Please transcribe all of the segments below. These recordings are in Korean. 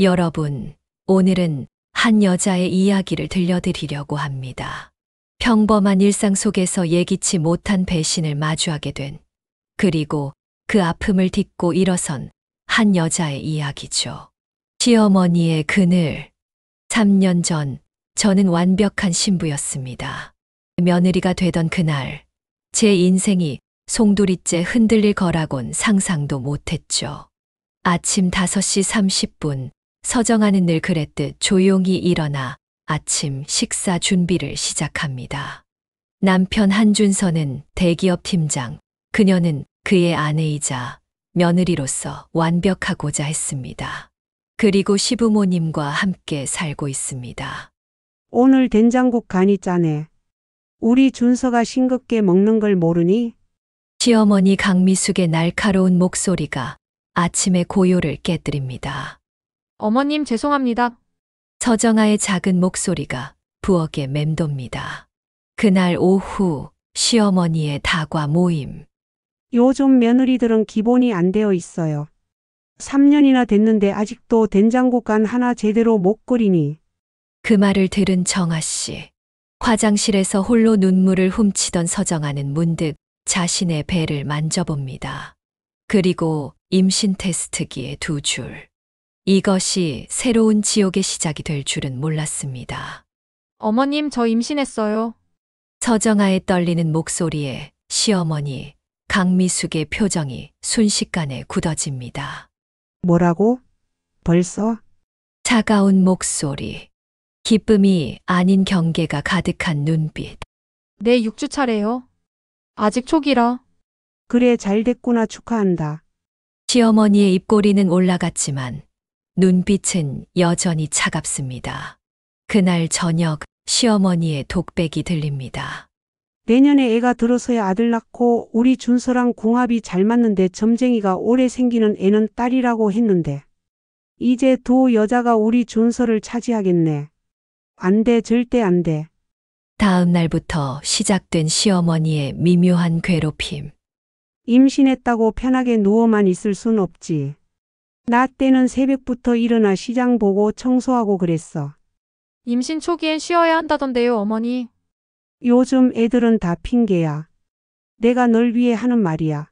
여러분, 오늘은 한 여자의 이야기를 들려드리려고 합니다. 평범한 일상 속에서 예기치 못한 배신을 마주하게 된, 그리고 그 아픔을 딛고 일어선 한 여자의 이야기죠. 시어머니의 그늘. 3년 전, 저는 완벽한 신부였습니다. 며느리가 되던 그날, 제 인생이 송두리째 흔들릴 거라곤 상상도 못했죠. 아침 5시 30분, 서정아는 늘 그랬듯 조용히 일어나 아침 식사 준비를 시작합니다. 남편 한준서는 대기업 팀장, 그녀는 그의 아내이자 며느리로서 완벽하고자 했습니다. 그리고 시부모님과 함께 살고 있습니다. 오늘 된장국 간이 짜네. 우리 준서가 싱겁게 먹는 걸 모르니? 시어머니 강미숙의 날카로운 목소리가 아침의 고요를 깨뜨립니다. 어머님 죄송합니다. 서정아의 작은 목소리가 부엌에 맴돕니다. 그날 오후 시어머니의 다과 모임. 요즘 며느리들은 기본이 안 되어 있어요. 3년이나 됐는데 아직도 된장국 간 하나 제대로 못 끓이니? 그 말을 들은 정아 씨. 화장실에서 홀로 눈물을 훔치던 서정아는 문득 자신의 배를 만져봅니다. 그리고 임신 테스트기에 2줄. 이것이 새로운 지옥의 시작이 될 줄은 몰랐습니다. 어머님 저 임신했어요. 서정아의 떨리는 목소리에 시어머니 강미숙의 표정이 순식간에 굳어집니다. 뭐라고? 벌써? 차가운 목소리, 기쁨이 아닌 경계가 가득한 눈빛. 내 6주 차례요. 아직 초기라. 그래 잘 됐구나 축하한다. 시어머니의 입꼬리는 올라갔지만 눈빛은 여전히 차갑습니다. 그날 저녁 시어머니의 독백이 들립니다. 내년에 애가 들어서야 아들 낳고 우리 준서랑 궁합이 잘 맞는데 점쟁이가 올해 생기는 애는 딸이라고 했는데 이제 두 여자가 우리 준서를 차지하겠네. 안 돼, 절대 안 돼. 다음 날부터 시작된 시어머니의 미묘한 괴롭힘. 임신했다고 편하게 누워만 있을 순 없지. 나 때는 새벽부터 일어나 시장 보고 청소하고 그랬어. 임신 초기엔 쉬어야 한다던데요, 어머니. 요즘 애들은 다 핑계야. 내가 널 위해 하는 말이야.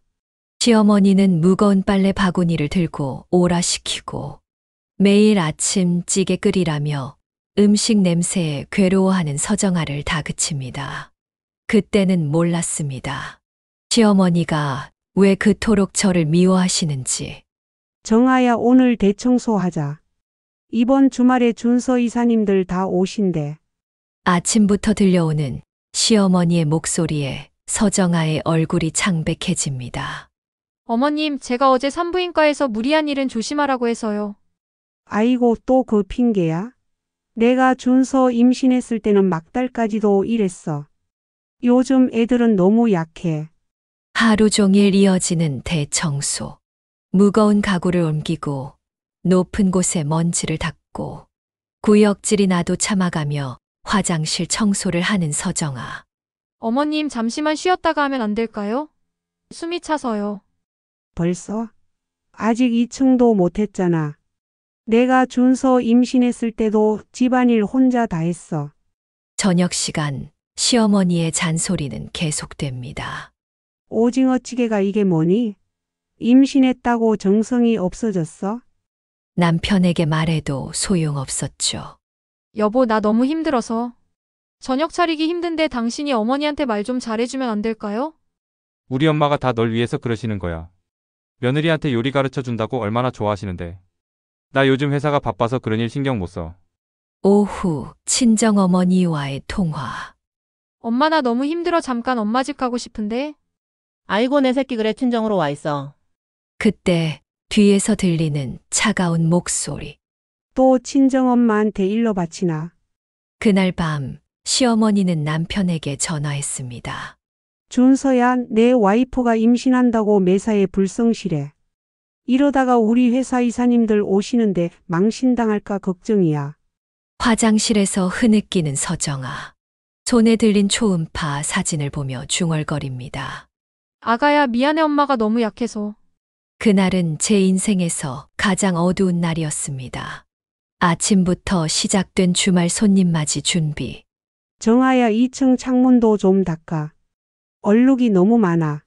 시어머니는 무거운 빨래 바구니를 들고 오라시키고 매일 아침 찌개 끓이라며 음식 냄새에 괴로워하는 서정아를 다그칩니다. 그때는 몰랐습니다. 시어머니가 왜 그토록 저를 미워하시는지. 정아야 오늘 대청소하자. 이번 주말에 준서 이사님들 다 오신대. 아침부터 들려오는 시어머니의 목소리에 서정아의 얼굴이 창백해집니다. 어머님 제가 어제 산부인과에서 무리한 일은 조심하라고 해서요. 아이고 또 그 핑계야? 내가 준서 임신했을 때는 막달까지도 일했어. 요즘 애들은 너무 약해. 하루 종일 이어지는 대청소. 무거운 가구를 옮기고 높은 곳에 먼지를 닦고 구역질이 나도 참아가며 화장실 청소를 하는 서정아. 어머님 잠시만 쉬었다가 하면 안 될까요? 숨이 차서요. 벌써? 아직 2층도 못했잖아. 내가 준서 임신했을 때도 집안일 혼자 다 했어. 저녁 시간 시어머니의 잔소리는 계속됩니다. 오징어찌개가 이게 뭐니? 임신했다고 정성이 없어졌어? 남편에게 말해도 소용없었죠. 여보 나 너무 힘들어서. 저녁 차리기 힘든데 당신이 어머니한테 말 좀 잘해주면 안 될까요? 우리 엄마가 다 널 위해서 그러시는 거야. 며느리한테 요리 가르쳐 준다고 얼마나 좋아하시는데. 나 요즘 회사가 바빠서 그런 일 신경 못 써. 오후 친정어머니와의 통화. 엄마 나 너무 힘들어 잠깐 엄마 집 가고 싶은데. 아이고 내 새끼 그래 친정으로 와 있어. 그때 뒤에서 들리는 차가운 목소리. 또 친정엄마한테 일러 바치나? 그날 밤 시어머니는 남편에게 전화했습니다. 준서야 내 와이프가 임신한다고 매사에 불성실해. 이러다가 우리 회사 이사님들 오시는데 망신당할까 걱정이야. 화장실에서 흐느끼는 서정아. 손에 들린 초음파 사진을 보며 중얼거립니다. 아가야 미안해 엄마가 너무 약해서. 그날은 제 인생에서 가장 어두운 날이었습니다. 아침부터 시작된 주말 손님 맞이 준비. 정아야 2층 창문도 좀 닦아. 얼룩이 너무 많아.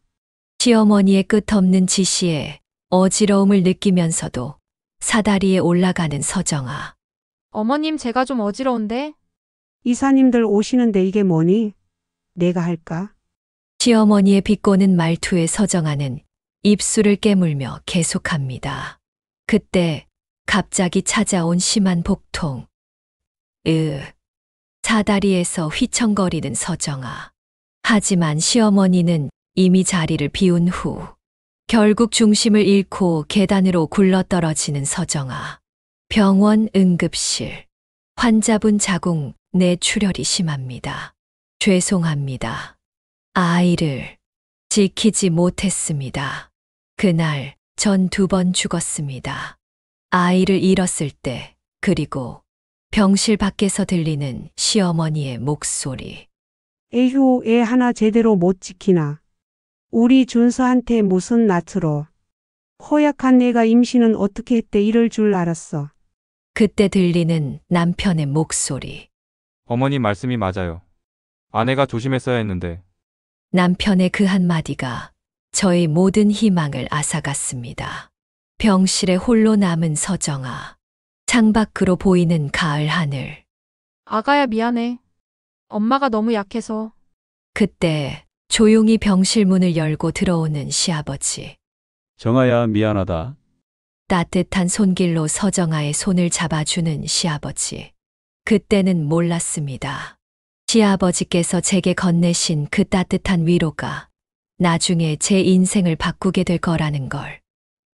시어머니의 끝없는 지시에 어지러움을 느끼면서도 사다리에 올라가는 서정아. 어머님, 제가 좀 어지러운데? 이사님들 오시는데 이게 뭐니? 내가 할까? 시어머니의 비꼬는 말투에 서정아는 입술을 깨물며 계속합니다. 그때 갑자기 찾아온 심한 복통. 사다리에서 휘청거리는 서정아. 하지만 시어머니는 이미 자리를 비운 후 결국 중심을 잃고 계단으로 굴러떨어지는 서정아. 병원 응급실. 환자분 자궁 뇌출혈이 심합니다. 죄송합니다. 아이를 지키지 못했습니다. 그날 전 2번 죽었습니다. 아이를 잃었을 때, 그리고 병실 밖에서 들리는 시어머니의 목소리. 에휴, 애 하나 제대로 못 지키나. 우리 준서한테 무슨 낯으로. 허약한 애가 임신은 어떻게 했대 이럴 줄 알았어. 그때 들리는 남편의 목소리. 어머니 말씀이 맞아요. 아내가 조심했어야 했는데. 남편의 그 한마디가 저의 모든 희망을 앗아갔습니다. 병실에 홀로 남은 서정아. 창밖으로 보이는 가을 하늘. 아가야, 미안해. 엄마가 너무 약해서. 그때 조용히 병실 문을 열고 들어오는 시아버지. 정아야, 미안하다. 따뜻한 손길로 서정아의 손을 잡아주는 시아버지. 그때는 몰랐습니다. 시아버지께서 제게 건네신 그 따뜻한 위로가 나중에 제 인생을 바꾸게 될 거라는 걸.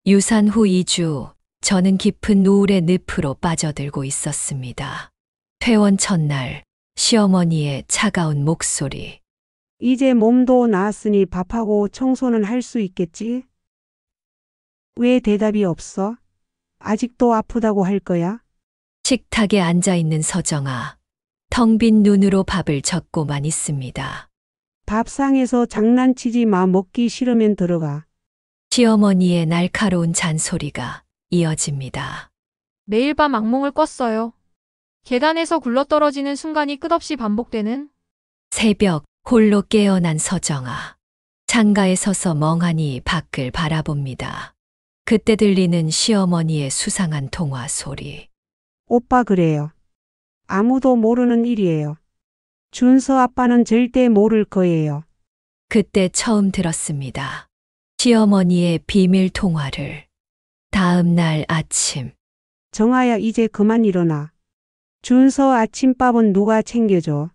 유산 후 2주, 저는 깊은 우울의 늪으로 빠져들고 있었습니다. 퇴원 첫날, 시어머니의 차가운 목소리. 이제 몸도 나았으니 밥하고 청소는 할 수 있겠지? 왜 대답이 없어? 아직도 아프다고 할 거야? 식탁에 앉아있는 서정아. 텅 빈 눈으로 밥을 젓고만 있습니다. 밥상에서 장난치지 마. 먹기 싫으면 들어가. 시어머니의 날카로운 잔소리가 이어집니다. 매일 밤 악몽을 꿨어요. 계단에서 굴러떨어지는 순간이 끝없이 반복되는. 새벽 홀로 깨어난 서정아. 창가에 서서 멍하니 밖을 바라봅니다. 그때 들리는 시어머니의 수상한 통화 소리. 오빠 그래요. 아무도 모르는 일이에요. 준서 아빠는 절대 모를 거예요. 그때 처음 들었습니다. 시어머니의 비밀 통화를. 다음 날 아침. 정아야 이제 그만 일어나. 준서 아침밥은 누가 챙겨줘.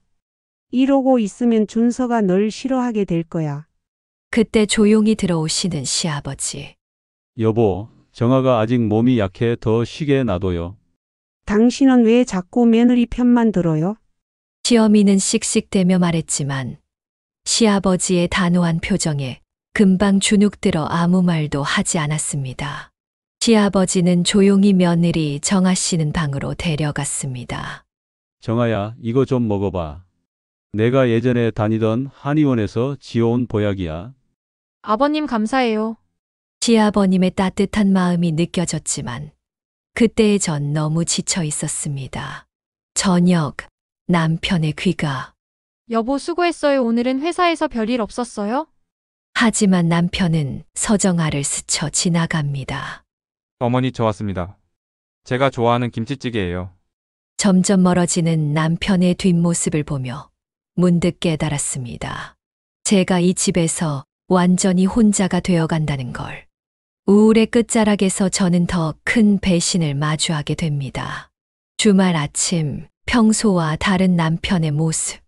이러고 있으면 준서가 널 싫어하게 될 거야. 그때 조용히 들어오시는 시아버지. 여보, 정아가 아직 몸이 약해 더 쉬게 놔둬요. 당신은 왜 자꾸 며느리 편만 들어요? 시어미는 씩씩대며 말했지만 시아버지의 단호한 표정에 금방 주눅들어 아무 말도 하지 않았습니다. 시아버지는 조용히 며느리 정아 씨는 방으로 데려갔습니다. 정아야, 이거 좀 먹어봐. 내가 예전에 다니던 한의원에서 지어온 보약이야. 아버님, 감사해요. 시아버님의 따뜻한 마음이 느껴졌지만 그때의 전 너무 지쳐 있었습니다. 저녁, 남편의 귀가. 여보, 수고했어요. 오늘은 회사에서 별일 없었어요? 하지만 남편은 서정아를 스쳐 지나갑니다. 어머니 저 왔습니다. 제가 좋아하는 김치찌개예요. 점점 멀어지는 남편의 뒷모습을 보며 문득 깨달았습니다. 제가 이 집에서 완전히 혼자가 되어간다는 걸. 우울의 끝자락에서 저는 더 큰 배신을 마주하게 됩니다. 주말 아침, 평소와 다른 남편의 모습.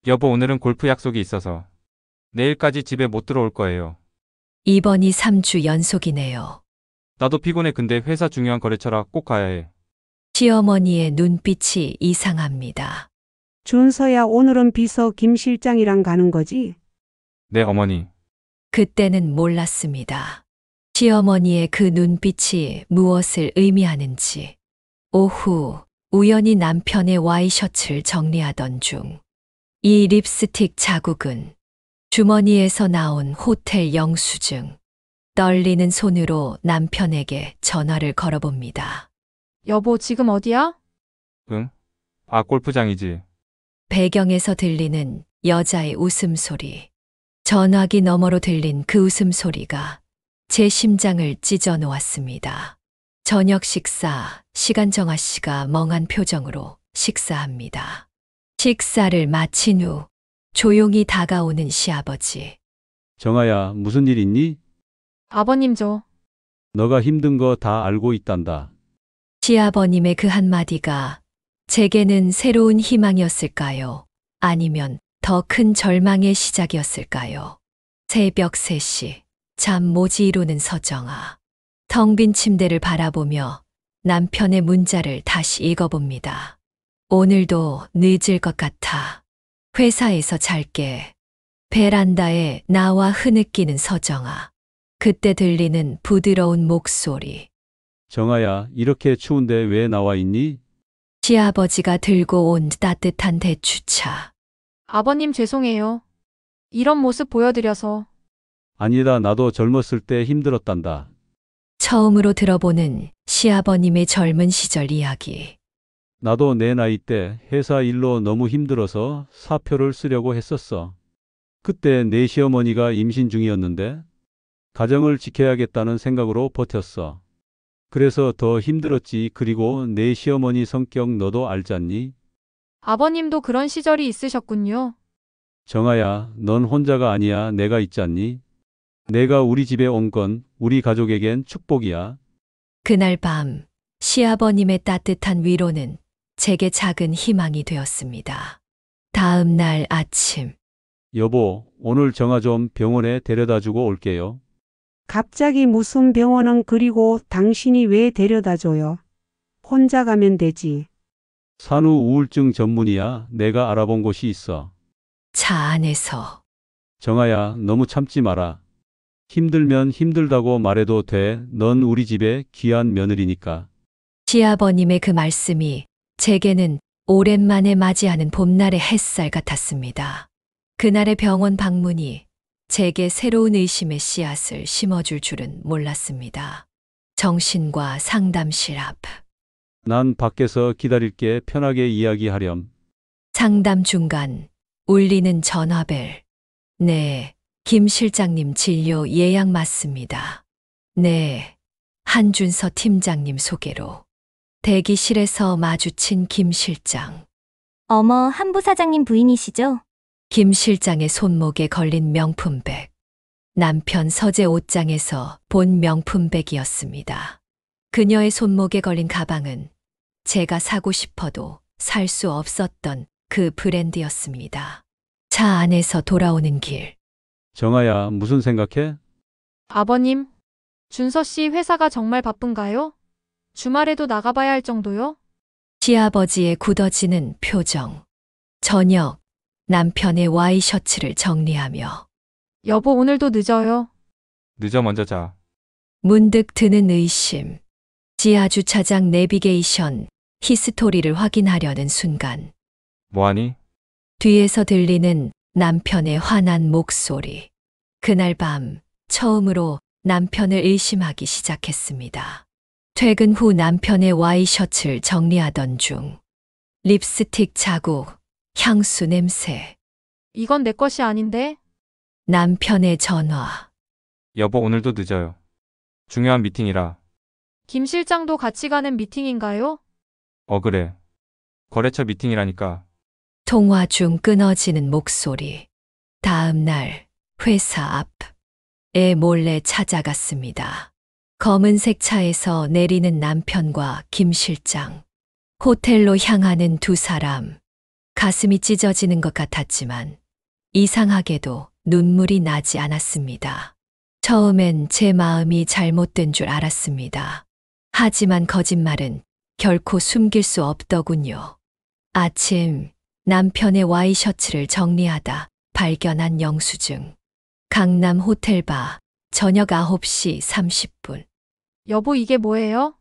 여보 오늘은 골프 약속이 있어서 내일까지 집에 못 들어올 거예요. 이번이 3주 연속이네요. 나도 피곤해. 근데 회사 중요한 거래처라 꼭 가야 해. 시어머니의 눈빛이 이상합니다. 준서야 오늘은 비서 김 실장이랑 가는 거지? 네 어머니. 그때는 몰랐습니다. 시어머니의 그 눈빛이 무엇을 의미하는지. 오후 우연히 남편의 와이셔츠를 정리하던 중 이 립스틱 자국은 주머니에서 나온 호텔 영수증. 떨리는 손으로 남편에게 전화를 걸어봅니다. 여보, 지금 어디야? 응? 아, 골프장이지. 배경에서 들리는 여자의 웃음소리. 전화기 너머로 들린 그 웃음소리가 제 심장을 찢어 놓았습니다. 저녁 식사, 시간 정아 씨가 멍한 표정으로 식사합니다. 식사를 마친 후 조용히 다가오는 시아버지. 정아야, 무슨 일 있니? 아버님 너가 힘든 거 다 알고 있단다. 시아버님의 그 한마디가 제게는 새로운 희망이었을까요? 아니면 더 큰 절망의 시작이었을까요? 새벽 3시, 잠 모지 이루는 서정아. 텅 빈 침대를 바라보며 남편의 문자를 다시 읽어봅니다. 오늘도 늦을 것 같아. 회사에서 잘게. 베란다에 나와 흐느끼는 서정아. 그때 들리는 부드러운 목소리. 정아야, 이렇게 추운데 왜 나와 있니? 시아버지가 들고 온 따뜻한 대추차. 아버님 죄송해요. 이런 모습 보여드려서. 아니다, 나도 젊었을 때 힘들었단다. 처음으로 들어보는 시아버님의 젊은 시절 이야기. 나도 내 나이 때 회사 일로 너무 힘들어서 사표를 쓰려고 했었어. 그때 내 시어머니가 임신 중이었는데 가정을 지켜야겠다는 생각으로 버텼어. 그래서 더 힘들었지. 그리고 내 시어머니 성격 너도 알잖니? 아버님도 그런 시절이 있으셨군요. 정아야, 넌 혼자가 아니야. 내가 있잖니? 내가 우리 집에 온 건 우리 가족에겐 축복이야. 그날 밤 시아버님의 따뜻한 위로는 제게 작은 희망이 되었습니다. 다음 날 아침. 여보, 오늘 정아 좀 병원에 데려다 주고 올게요. 갑자기 무슨 병원은 그리고 당신이 왜 데려다 줘요? 혼자 가면 되지. 산후 우울증 전문이야. 내가 알아본 곳이 있어. 차 안에서 정아야, 너무 참지 마라. 힘들면 힘들다고 말해도 돼. 넌 우리 집에 귀한 며느리니까. 시아버님의 그 말씀이 제게는 오랜만에 맞이하는 봄날의 햇살 같았습니다. 그날의 병원 방문이 제게 새로운 의심의 씨앗을 심어줄 줄은 몰랐습니다. 정신과 상담실 앞. 난 밖에서 기다릴게. 편하게 이야기하렴. 상담 중간 울리는 전화벨. 네, 김 실장님 진료 예약 맞습니다. 네, 한준서 팀장님 소개로. 대기실에서 마주친 김 실장. 어머, 한부 사장님 부인이시죠? 김 실장의 손목에 걸린 명품백. 남편 서재 옷장에서 본 명품백이었습니다. 그녀의 손목에 걸린 가방은 제가 사고 싶어도 살 수 없었던 그 브랜드였습니다. 차 안에서 돌아오는 길. 정아야, 무슨 생각해? 아버님, 준서 씨 회사가 정말 바쁜가요? 주말에도 나가봐야 할 정도요? 시아버지의 굳어지는 표정. 저녁, 남편의 와이셔츠를 정리하며 여보, 오늘도 늦어요. 늦어 먼저 자. 문득 드는 의심. 지하 주차장 내비게이션 히스토리를 확인하려는 순간 뭐하니? 뒤에서 들리는 남편의 화난 목소리. 그날 밤 처음으로 남편을 의심하기 시작했습니다. 퇴근 후 남편의 와이셔츠를 정리하던 중 립스틱 자국, 향수 냄새. 이건 내 것이 아닌데? 남편의 전화. 여보, 오늘도 늦어요. 중요한 미팅이라. 김 실장도 같이 가는 미팅인가요? 그래. 거래처 미팅이라니까. 통화 중 끊어지는 목소리. 다음 날 회사 앞에 몰래 찾아갔습니다. 검은색 차에서 내리는 남편과 김 실장. 호텔로 향하는 두 사람. 가슴이 찢어지는 것 같았지만 이상하게도 눈물이 나지 않았습니다. 처음엔 제 마음이 잘못된 줄 알았습니다. 하지만 거짓말은 결코 숨길 수 없더군요. 아침 남편의 와이셔츠를 정리하다 발견한 영수증. 강남 호텔바 저녁 9시 30분. 여보, 이게 뭐예요?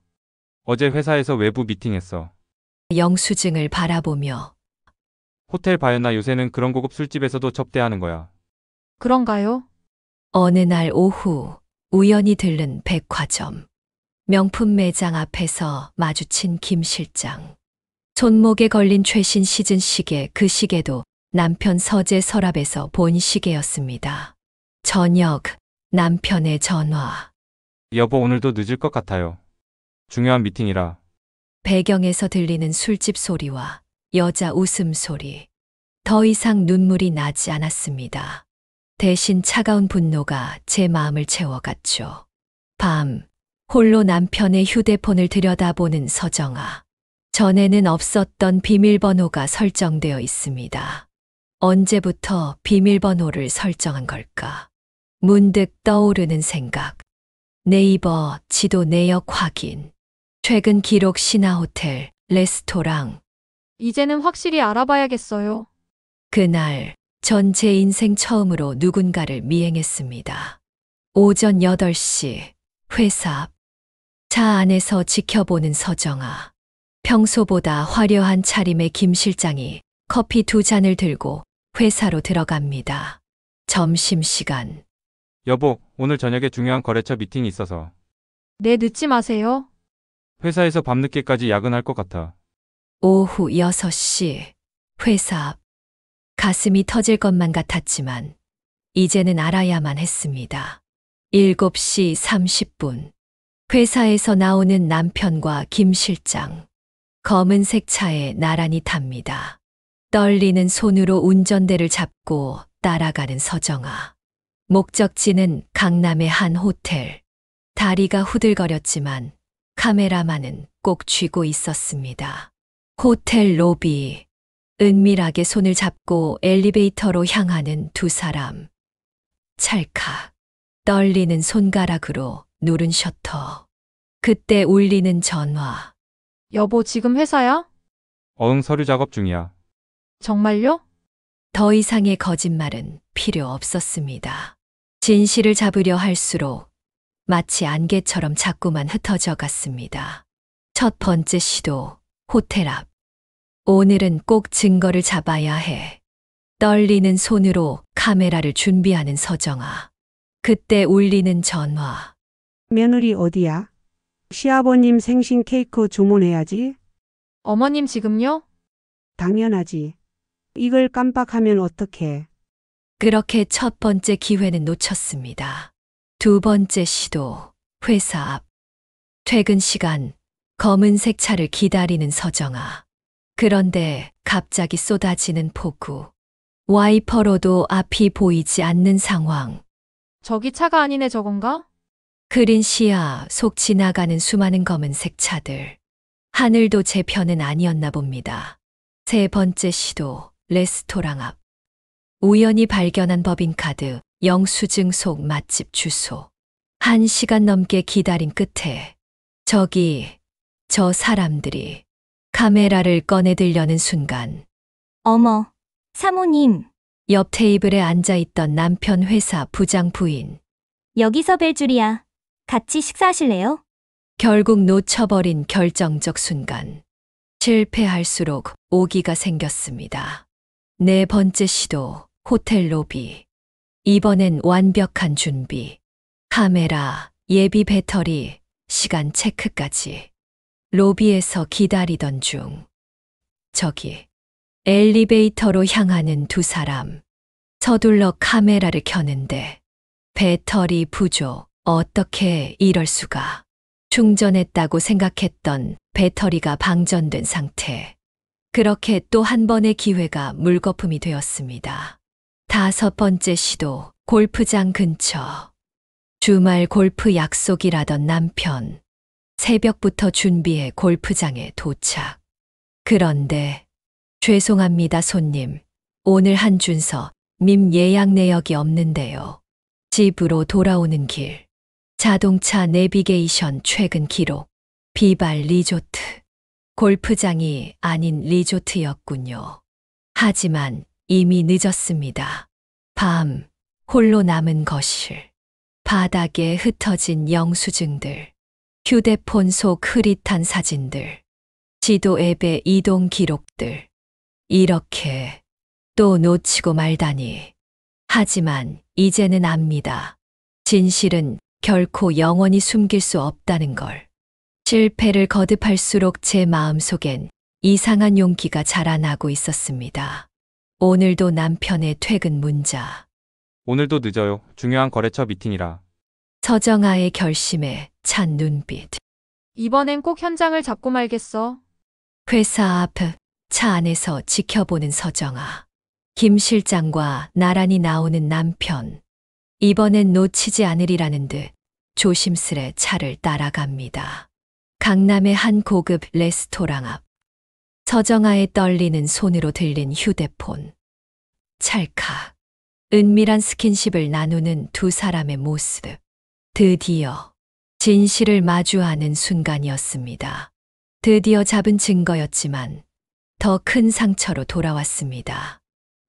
어제 회사에서 외부 미팅했어. 영수증을 바라보며 호텔 바였나 요새는 그런 고급 술집에서도 접대하는 거야. 그런가요? 어느 날 오후 우연히 들른 백화점. 명품 매장 앞에서 마주친 김 실장. 손목에 걸린 최신 시즌 시계, 그 시계도 남편 서재 서랍에서 본 시계였습니다. 저녁, 남편의 전화. 여보, 오늘도 늦을 것 같아요. 중요한 미팅이라. 배경에서 들리는 술집 소리와 여자 웃음소리. 더 이상 눈물이 나지 않았습니다. 대신 차가운 분노가 제 마음을 채워갔죠. 밤, 홀로 남편의 휴대폰을 들여다보는 서정아. 전에는 없었던 비밀번호가 설정되어 있습니다. 언제부터 비밀번호를 설정한 걸까? 문득 떠오르는 생각. 네이버 지도 내역 확인. 최근 기록 신화호텔, 레스토랑. 이제는 확실히 알아봐야겠어요. 그날 전 제 인생 처음으로 누군가를 미행했습니다. 오전 8시 회사 앞. 차 안에서 지켜보는 서정아. 평소보다 화려한 차림의 김 실장이 커피 2잔을 들고 회사로 들어갑니다. 점심시간. 여보, 오늘 저녁에 중요한 거래처 미팅이 있어서 네, 늦지 마세요. 회사에서 밤늦게까지 야근할 것 같아. 오후 6시 회사 앞. 가슴이 터질 것만 같았지만 이제는 알아야만 했습니다. 7시 30분. 회사에서 나오는 남편과 김 실장. 검은색 차에 나란히 탑니다. 떨리는 손으로 운전대를 잡고 따라가는 서정아. 목적지는 강남의 한 호텔. 다리가 후들거렸지만 카메라만은 꼭 쥐고 있었습니다. 호텔 로비. 은밀하게 손을 잡고 엘리베이터로 향하는 두 사람. 찰칵. 떨리는 손가락으로 누른 셔터. 그때 울리는 전화. 여보, 지금 회사야? 서류 작업 중이야. 정말요? 더 이상의 거짓말은 필요 없었습니다. 진실을 잡으려 할수록 마치 안개처럼 자꾸만 흩어져 갔습니다. 첫 번째 시도, 호텔 앞. 오늘은 꼭 증거를 잡아야 해. 떨리는 손으로 카메라를 준비하는 서정아. 그때 울리는 전화. 며느리 어디야? 시아버님 생신 케이크 주문해야지. 어머님 지금요? 당연하지. 이걸 깜빡하면 어떡해. 그렇게 첫 번째 기회는 놓쳤습니다. 두 번째 시도, 회사 앞. 퇴근 시간, 검은색 차를 기다리는 서정아. 그런데 갑자기 쏟아지는 폭우. 와이퍼로도 앞이 보이지 않는 상황. 저기 차가 아니네, 저건가? 그린 시야 속 지나가는 수많은 검은색 차들. 하늘도 제 편은 아니었나 봅니다. 세 번째 시도, 레스토랑 앞. 우연히 발견한 법인카드, 영수증 속 맛집 주소. 1시간 넘게 기다린 끝에 저 사람들이 카메라를 꺼내들려는 순간 어머, 사모님, 옆 테이블에 앉아있던 남편 회사 부장 부인. 여기서 뵐 줄이야. 같이 식사하실래요? 결국 놓쳐버린 결정적 순간. 실패할수록 오기가 생겼습니다. 네 번째 시도, 호텔 로비. 이번엔 완벽한 준비. 카메라, 예비 배터리, 시간 체크까지. 로비에서 기다리던 중. 저기, 엘리베이터로 향하는 두 사람. 서둘러 카메라를 켜는데 배터리 부족. 어떻게 이럴 수가. 충전했다고 생각했던 배터리가 방전된 상태. 그렇게 또 한 번의 기회가 물거품이 되었습니다. 다섯 번째 시도, 골프장 근처. 주말 골프 약속이라던 남편. 새벽부터 준비해 골프장에 도착. 그런데 죄송합니다, 손님. 오늘 한준서 님 예약 내역이 없는데요. 집으로 돌아오는 길. 자동차 내비게이션 최근 기록. 비발 리조트. 골프장이 아닌 리조트였군요. 하지만 이미 늦었습니다. 밤, 홀로 남은 거실. 바닥에 흩어진 영수증들. 휴대폰 속 흐릿한 사진들. 지도 앱의 이동 기록들. 이렇게 또 놓치고 말다니. 하지만 이제는 압니다. 진실은 결코 영원히 숨길 수 없다는 걸. 실패를 거듭할수록 제 마음속엔 이상한 용기가 자라나고 있었습니다. 오늘도 남편의 퇴근 문자. 오늘도 늦어요. 중요한 거래처 미팅이라. 서정아의 결심에 찬 눈빛. 이번엔 꼭 현장을 잡고 말겠어. 회사 앞 차 안에서 지켜보는 서정아. 김 실장과 나란히 나오는 남편. 이번엔 놓치지 않으리라는 듯 조심스레 차를 따라갑니다. 강남의 한 고급 레스토랑 앞. 서정아의 떨리는 손으로 들린 휴대폰. 찰칵. 은밀한 스킨십을 나누는 두 사람의 모습. 드디어 진실을 마주하는 순간이었습니다. 드디어 잡은 증거였지만 더 큰 상처로 돌아왔습니다.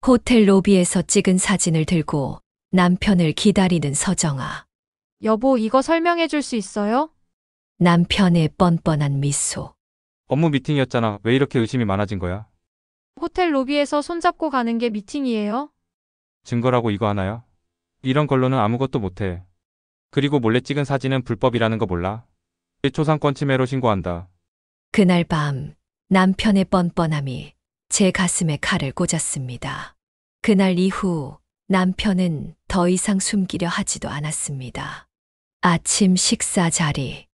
호텔 로비에서 찍은 사진을 들고 남편을 기다리는 서정아. 여보, 이거 설명해 줄 수 있어요? 남편의 뻔뻔한 미소. 업무 미팅이었잖아. 왜 이렇게 의심이 많아진 거야? 호텔 로비에서 손잡고 가는 게 미팅이에요? 증거라고 이거 하나야? 이런 걸로는 아무것도 못해. 그리고 몰래 찍은 사진은 불법이라는 거 몰라? 초상권 침해로 신고한다. 그날 밤 남편의 뻔뻔함이 제 가슴에 칼을 꽂았습니다. 그날 이후 남편은 더 이상 숨기려 하지도 않았습니다. 아침 식사 자리.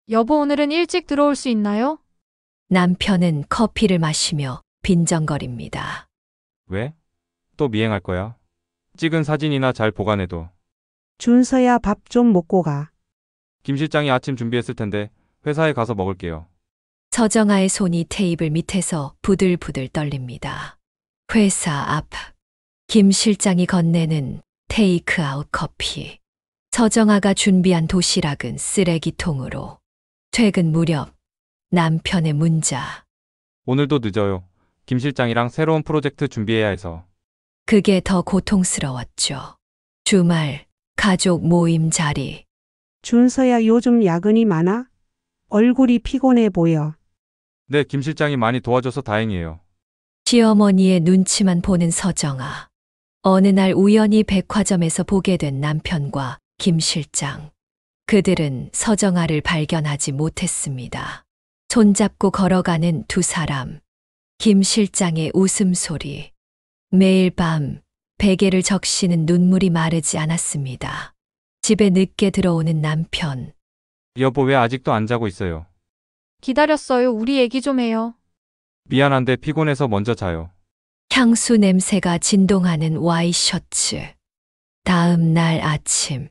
여보, 오늘은 일찍 들어올 수 있나요? 남편은 커피를 마시며 빈정거립니다. 왜? 또 미행할 거야? 찍은 사진이나 잘 보관해둬. 준서야 밥 좀 먹고 가. 김 실장이 아침 준비했을 텐데 회사에 가서 먹을게요. 서정아의 손이 테이블 밑에서 부들부들 떨립니다. 회사 앞. 김 실장이 건네는 테이크아웃 커피. 서정아가 준비한 도시락은 쓰레기통으로. 퇴근 무렵 남편의 문자. 오늘도 늦어요. 김 실장이랑 새로운 프로젝트 준비해야 해서. 그게 더 고통스러웠죠. 주말 가족 모임 자리. 준서야 요즘 야근이 많아? 얼굴이 피곤해 보여. 네, 김 실장이 많이 도와줘서 다행이에요. 시어머니의 눈치만 보는 서정아. 어느 날 우연히 백화점에서 보게 된 남편과 김 실장. 그들은 서정아를 발견하지 못했습니다. 손잡고 걸어가는 두 사람. 김 실장의 웃음소리. 매일 밤 베개를 적시는 눈물이 마르지 않았습니다. 집에 늦게 들어오는 남편. 여보, 왜 아직도 안 자고 있어요? 기다렸어요. 우리 얘기 좀 해요. 미안한데 피곤해서 먼저 자요. 향수 냄새가 진동하는 와이셔츠. 다음 날 아침.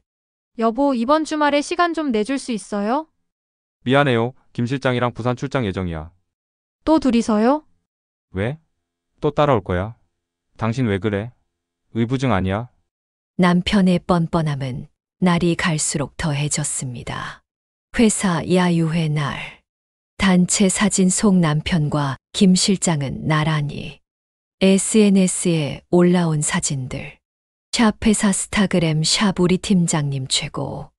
여보, 이번 주말에 시간 좀 내줄 수 있어요? 미안해요. 김 실장이랑 부산 출장 예정이야. 또 둘이서요? 왜? 또 따라올 거야? 당신 왜 그래? 의부증 아니야? 남편의 뻔뻔함은 날이 갈수록 더해졌습니다. 회사 야유회 날. 단체 사진 속 남편과 김 실장은 나란히. SNS에 올라온 사진들. 샵 회사 스타그램 샵 우리 팀장님 최고.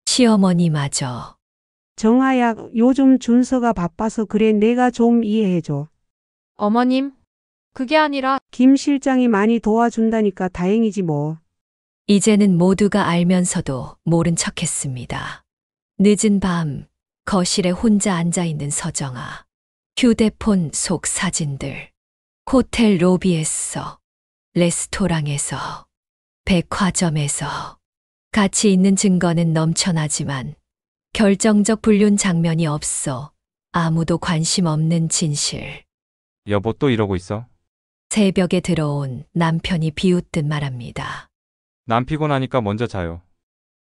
시어머니마저. 정아야, 요즘 준서가 바빠서 그래. 내가 좀 이해해줘. 어머님, 그게 아니라 김 실장이 많이 도와준다니까 다행이지 뭐. 이제는 모두가 알면서도 모른 척했습니다. 늦은 밤 거실에 혼자 앉아있는 서정아. 휴대폰 속 사진들. 호텔 로비에서, 레스토랑에서, 백화점에서. 가치 있는 증거는 넘쳐나지만 결정적 불륜 장면이 없어 아무도 관심 없는 진실. 여보, 또 이러고 있어? 새벽에 들어온 남편이 비웃듯 말합니다. 난 피곤하니까 먼저 자요.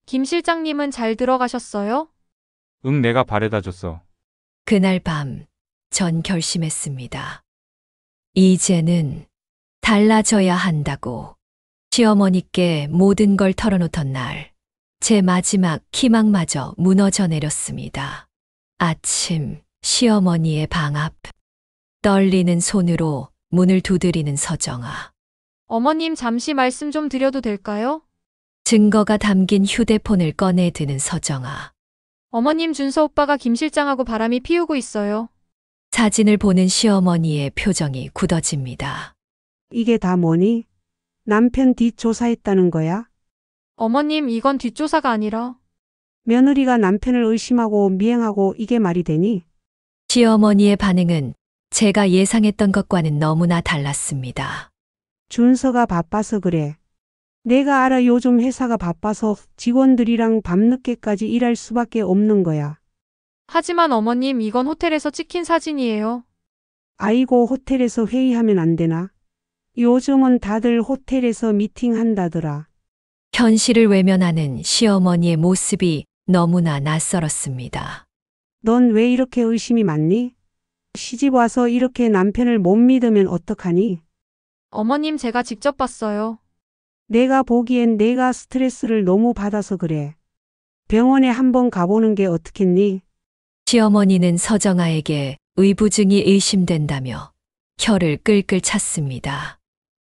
김 실장님은 잘 들어가셨어요? 응, 내가 바래다 줬어. 그날 밤 전 결심했습니다. 이제는 달라져야 한다고. 시어머니께 모든 걸 털어놓던 날, 제 마지막 희망마저 무너져 내렸습니다. 아침 시어머니의 방 앞. 떨리는 손으로 문을 두드리는 서정아. 어머님, 잠시 말씀 좀 드려도 될까요? 증거가 담긴 휴대폰을 꺼내 드는 서정아. 어머님, 준서 오빠가 김 실장하고 바람이 피우고 있어요. 사진을 보는 시어머니의 표정이 굳어집니다. 이게 다 뭐니? 남편 뒷조사했다는 거야? 어머님, 이건 뒷조사가 아니라 며느리가 남편을 의심하고 미행하고 이게 말이 되니? 시어머니의 반응은 제가 예상했던 것과는 너무나 달랐습니다. 준서가 바빠서 그래. 내가 알아. 요즘 회사가 바빠서 직원들이랑 밤늦게까지 일할 수밖에 없는 거야. 하지만 어머님, 이건 호텔에서 찍힌 사진이에요. 아이고, 호텔에서 회의하면 안 되나? 요즘은 다들 호텔에서 미팅한다더라. 현실을 외면하는 시어머니의 모습이 너무나 낯설었습니다. 넌 왜 이렇게 의심이 많니? 시집 와서 이렇게 남편을 못 믿으면 어떡하니? 어머님, 제가 직접 봤어요. 내가 보기엔 내가 스트레스를 너무 받아서 그래. 병원에 한번 가보는 게 어떻겠니? 시어머니는 서정아에게 의부증이 의심된다며 혀를 끌끌 찼습니다.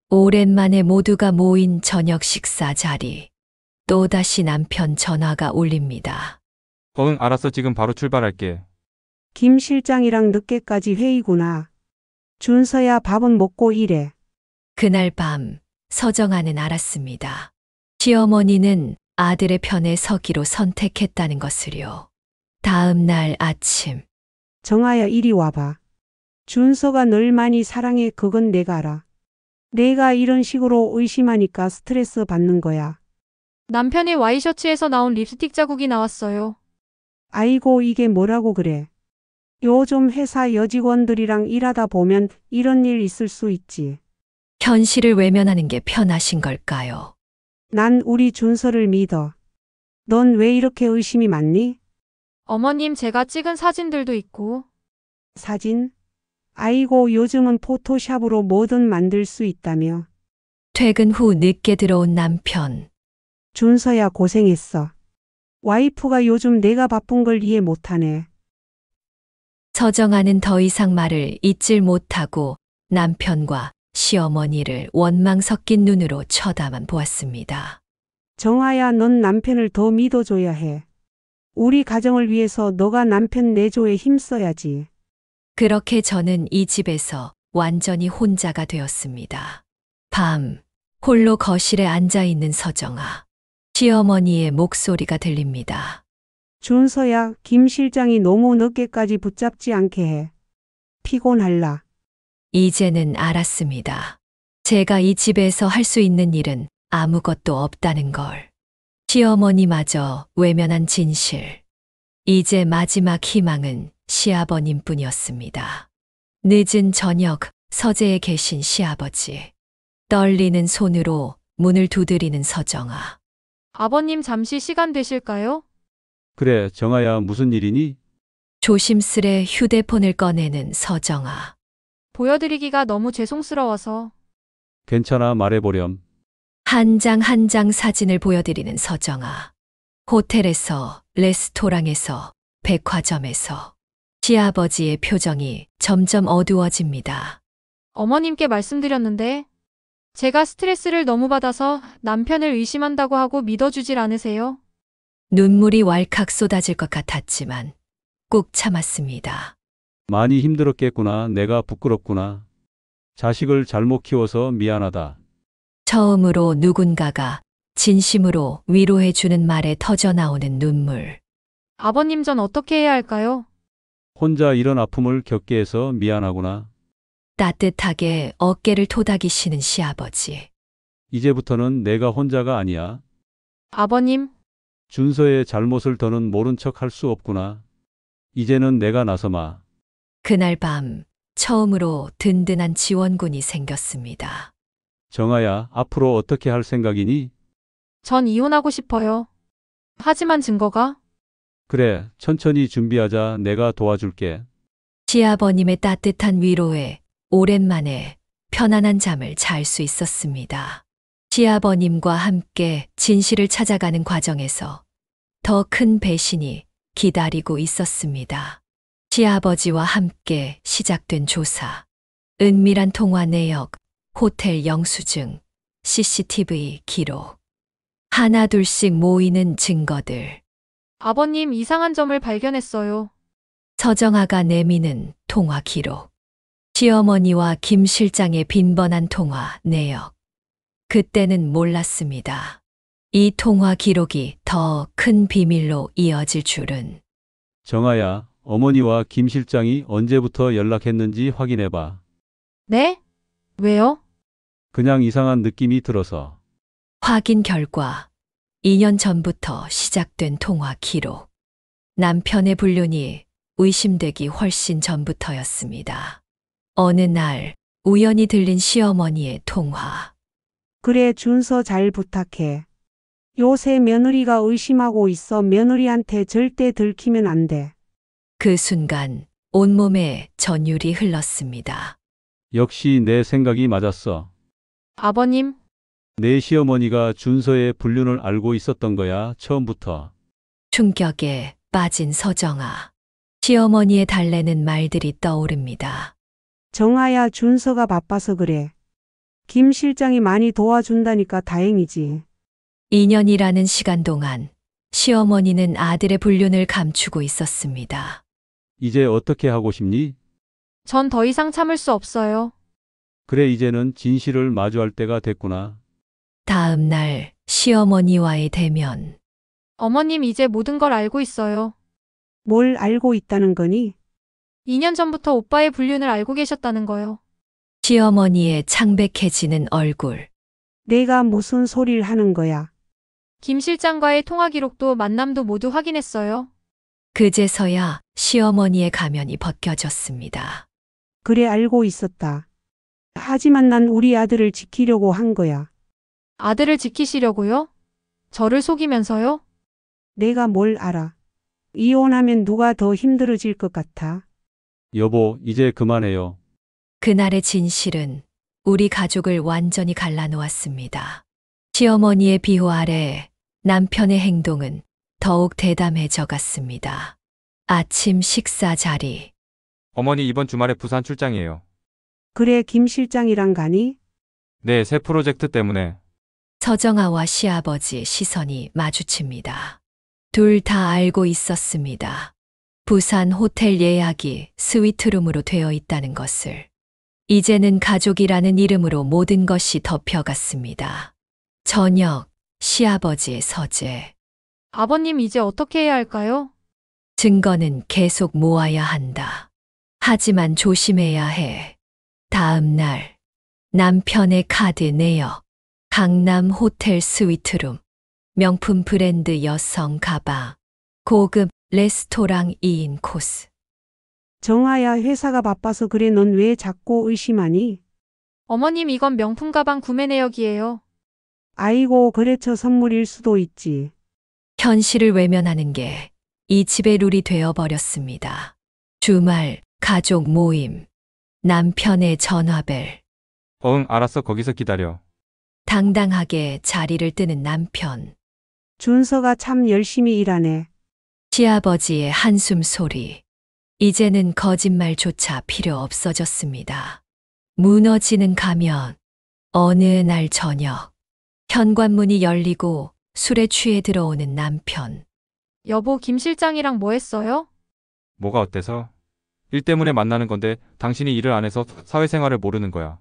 오랜만에 모두가 모인 저녁 식사 자리. 또다시 남편 전화가 울립니다. 응, 알았어. 지금 바로 출발할게. 김 실장이랑 늦게까지 회의구나. 준서야, 밥은 먹고 일해. 그날 밤 서정아는 알았습니다. 시어머니는 아들의 편에 서기로 선택했다는 것을요. 다음 날 아침 정아야, 이리 와봐. 준서가 널 많이 사랑해. 그건 내가 알아. 내가 이런 식으로 의심하니까 스트레스 받는 거야. 남편의 와이셔츠에서 나온 립스틱 자국이 나왔어요. 아이고, 이게 뭐라고 그래. 요즘 회사 여직원들이랑 일하다 보면 이런 일 있을 수 있지. 현실을 외면하는 게 편하신 걸까요? 난 우리 준서를 믿어. 넌 왜 이렇게 의심이 많니? 어머님, 제가 찍은 사진들도 있고. 사진? 아이고, 요즘은 포토샵으로 뭐든 만들 수 있다며. 퇴근 후 늦게 들어온 남편. 준서야, 고생했어. 와이프가 요즘 내가 바쁜 걸 이해 못하네. 서정아는 더 이상 말을 잇질 못하고 남편과 시어머니를 원망 섞인 눈으로 쳐다만 보았습니다. 정아야, 넌 남편을 더 믿어줘야 해. 우리 가정을 위해서 너가 남편 내조에 힘써야지. 그렇게 저는 이 집에서 완전히 혼자가 되었습니다. 밤, 홀로 거실에 앉아 있는 서정아. 시어머니의 목소리가 들립니다. 준서야, 김 실장이 너무 늦게까지 붙잡지 않게 해. 피곤할라. 이제는 알았습니다. 제가 이 집에서 할 수 있는 일은 아무것도 없다는 걸. 시어머니마저 외면한 진실. 이제 마지막 희망은 시아버님뿐이었습니다. 늦은 저녁, 서재에 계신 시아버지. 떨리는 손으로 문을 두드리는 서정아. 아버님, 잠시 시간 되실까요? 그래, 정아야, 무슨 일이니? 조심스레 휴대폰을 꺼내는 서정아. 보여드리기가 너무 죄송스러워서. 괜찮아, 말해보렴. 한 장 한 장 사진을 보여드리는 서정아. 호텔에서, 레스토랑에서, 백화점에서. 시아버지의 표정이 점점 어두워집니다. 어머님께 말씀드렸는데 제가 스트레스를 너무 받아서 남편을 의심한다고 하고 믿어주질 않으세요? 눈물이 왈칵 쏟아질 것 같았지만 꾹 참았습니다. 많이 힘들었겠구나. 내가 부끄럽구나. 자식을 잘못 키워서 미안하다. 처음으로 누군가가 진심으로 위로해주는 말에 터져나오는 눈물. 아버님, 전 어떻게 해야 할까요? 혼자 이런 아픔을 겪게 해서 미안하구나. 따뜻하게 어깨를 토닥이시는 시아버지. 이제부터는 내가 혼자가 아니야. 아버님, 준서의 잘못을 더는 모른 척 할 수 없구나. 이제는 내가 나서마. 그날 밤 처음으로 든든한 지원군이 생겼습니다. 정아야, 앞으로 어떻게 할 생각이니? 전 이혼하고 싶어요. 하지만 증거가? 그래, 천천히 준비하자. 내가 도와줄게. 시아버님의 따뜻한 위로에 오랜만에 편안한 잠을 잘 수 있었습니다. 시아버님과 함께 진실을 찾아가는 과정에서 더 큰 배신이 기다리고 있었습니다. 시아버지와 함께 시작된 조사. 은밀한 통화 내역, 호텔 영수증, CCTV 기록. 하나둘씩 모이는 증거들. 아버님, 이상한 점을 발견했어요. 서정아가 내미는 통화 기록. 시어머니와 김 실장의 빈번한 통화 내역. 그때는 몰랐습니다. 이 통화 기록이 더 큰 비밀로 이어질 줄은. 정아야, 어머니와 김 실장이 언제부터 연락했는지 확인해봐. 네? 왜요? 그냥 이상한 느낌이 들어서. 확인 결과 2년 전부터 시작된 통화 기록. 남편의 불륜이 의심되기 훨씬 전부터였습니다. 어느 날 우연히 들린 시어머니의 통화. 그래, 준서 잘 부탁해. 요새 며느리가 의심하고 있어. 며느리한테 절대 들키면 안 돼. 그 순간 온몸에 전율이 흘렀습니다. 역시 내 생각이 맞았어. 아버님, 내 시어머니가 준서의 불륜을 알고 있었던 거야, 처음부터. 충격에 빠진 서정아. 시어머니의 달래는 말들이 떠오릅니다. 정아야, 준서가 바빠서 그래. 김 실장이 많이 도와준다니까 다행이지. 2년이라는 시간 동안 시어머니는 아들의 불륜을 감추고 있었습니다. 이제 어떻게 하고 싶니? 전 더 이상 참을 수 없어요. 그래, 이제는 진실을 마주할 때가 됐구나. 다음 날 시어머니와의 대면. 어머님 이제 모든 걸 알고 있어요. 뭘 알고 있다는 거니? 2년 전부터 오빠의 불륜을 알고 계셨다는 거요. 시어머니의 창백해지는 얼굴. 내가 무슨 소리를 하는 거야? 김 실장과의 통화 기록도 만남도 모두 확인했어요. 그제서야 시어머니의 가면이 벗겨졌습니다. 그래, 알고 있었다. 하지만 난 우리 아들을 지키려고 한 거야. 아들을 지키시려고요? 저를 속이면서요? 내가 뭘 알아. 이혼하면 누가 더 힘들어질 것 같아? 여보, 이제 그만해요. 그날의 진실은 우리 가족을 완전히 갈라놓았습니다. 시어머니의 비호 아래 남편의 행동은 더욱 대담해져 갔습니다. 아침 식사 자리. 어머니 이번 주말에 부산 출장이에요. 그래, 김 실장이랑 가니? 네, 새 프로젝트 때문에. 서정아와 시아버지 시선이 마주칩니다. 둘 다 알고 있었습니다. 부산 호텔 예약이 스위트룸으로 되어 있다는 것을. 이제는 가족이라는 이름으로 모든 것이 덮여갔습니다. 저녁, 시아버지의 서재. 아버님 이제 어떻게 해야 할까요? 증거는 계속 모아야 한다. 하지만 조심해야 해. 다음 날, 남편의 카드 내역. 강남 호텔 스위트룸. 명품 브랜드 여성 가방. 고급 레스토랑 2인 코스. 정아야, 회사가 바빠서 그래. 넌 왜 자꾸 의심하니? 어머님 이건 명품 가방 구매 내역이에요. 아이고, 거래처 선물일 수도 있지. 현실을 외면하는 게 이 집의 룰이 되어버렸습니다. 주말, 가족 모임, 남편의 전화벨. 알았어. 거기서 기다려. 당당하게 자리를 뜨는 남편. 준서가 참 열심히 일하네. 시아버지의 한숨 소리. 이제는 거짓말조차 필요 없어졌습니다. 무너지는 가면. 어느 날 저녁. 현관문이 열리고 술에 취해 들어오는 남편. 여보, 김 실장이랑 뭐 했어요? 뭐가 어때서? 일 때문에 만나는 건데 당신이 일을 안 해서 사회생활을 모르는 거야.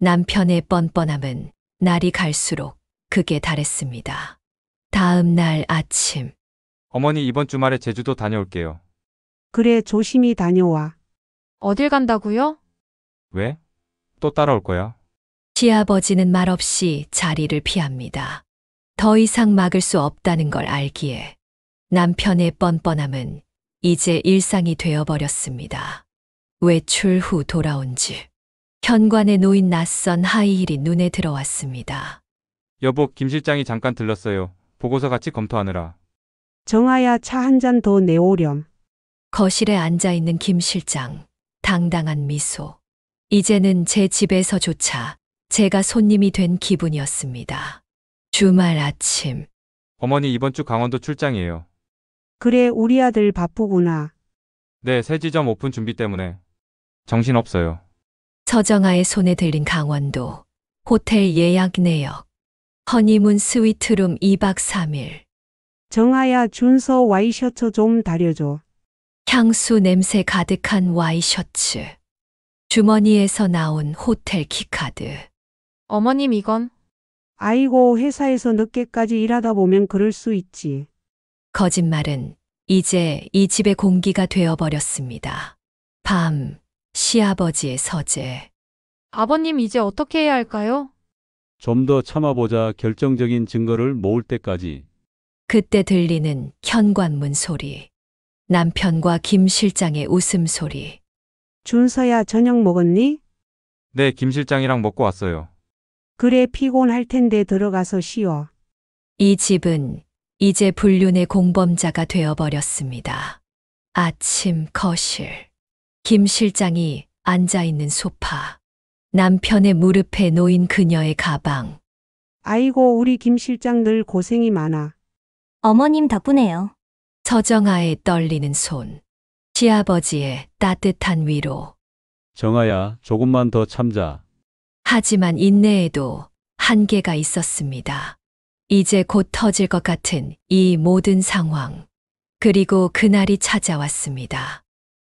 남편의 뻔뻔함은 날이 갈수록 극에 달했습니다. 다음 날 아침. 어머니 이번 주말에 제주도 다녀올게요. 그래, 조심히 다녀와. 어딜 간다고요? 왜? 또 따라올 거야? 시아버지는 말없이 자리를 피합니다. 더 이상 막을 수 없다는 걸 알기에 남편의 뻔뻔함은 이제 일상이 되어버렸습니다. 외출 후 돌아온 집. 현관에 놓인 낯선 하이힐이 눈에 들어왔습니다. 여보, 김 실장이 잠깐 들렀어요. 보고서 같이 검토하느라. 정아야, 차 한 잔 더 내오렴. 거실에 앉아있는 김 실장. 당당한 미소. 이제는 제 집에서조차 제가 손님이 된 기분이었습니다. 주말 아침. 어머니 이번 주 강원도 출장이에요. 그래, 우리 아들 바쁘구나. 네, 새 지점 오픈 준비 때문에. 정신없어요. 서정아의 손에 들린 강원도. 호텔 예약 내역. 허니문 스위트룸 2박 3일. 정아야, 준서 와이셔츠 좀 다려줘. 향수 냄새 가득한 와이셔츠. 주머니에서 나온 호텔 키카드. 어머님 이건 아이고, 회사에서 늦게까지 일하다 보면 그럴 수 있지. 거짓말은 이제 이 집의 공기가 되어버렸습니다. 밤, 시아버지의 서재. 아버님 이제 어떻게 해야 할까요? 좀 더 참아보자. 결정적인 증거를 모을 때까지. 그때 들리는 현관문 소리. 남편과 김 실장의 웃음소리. 준서야, 저녁 먹었니? 네, 김 실장이랑 먹고 왔어요. 그래, 피곤할 텐데 들어가서 쉬어. 이 집은 이제 불륜의 공범자가 되어버렸습니다. 아침 거실. 김 실장이 앉아있는 소파. 남편의 무릎에 놓인 그녀의 가방. 아이고, 우리 김 실장 늘 고생이 많아. 어머님 덕분에요. 서정아의 떨리는 손. 시아버지의 따뜻한 위로. 정아야, 조금만 더 참자. 하지만 인내에도 한계가 있었습니다. 이제 곧 터질 것 같은 이 모든 상황. 그리고 그날이 찾아왔습니다.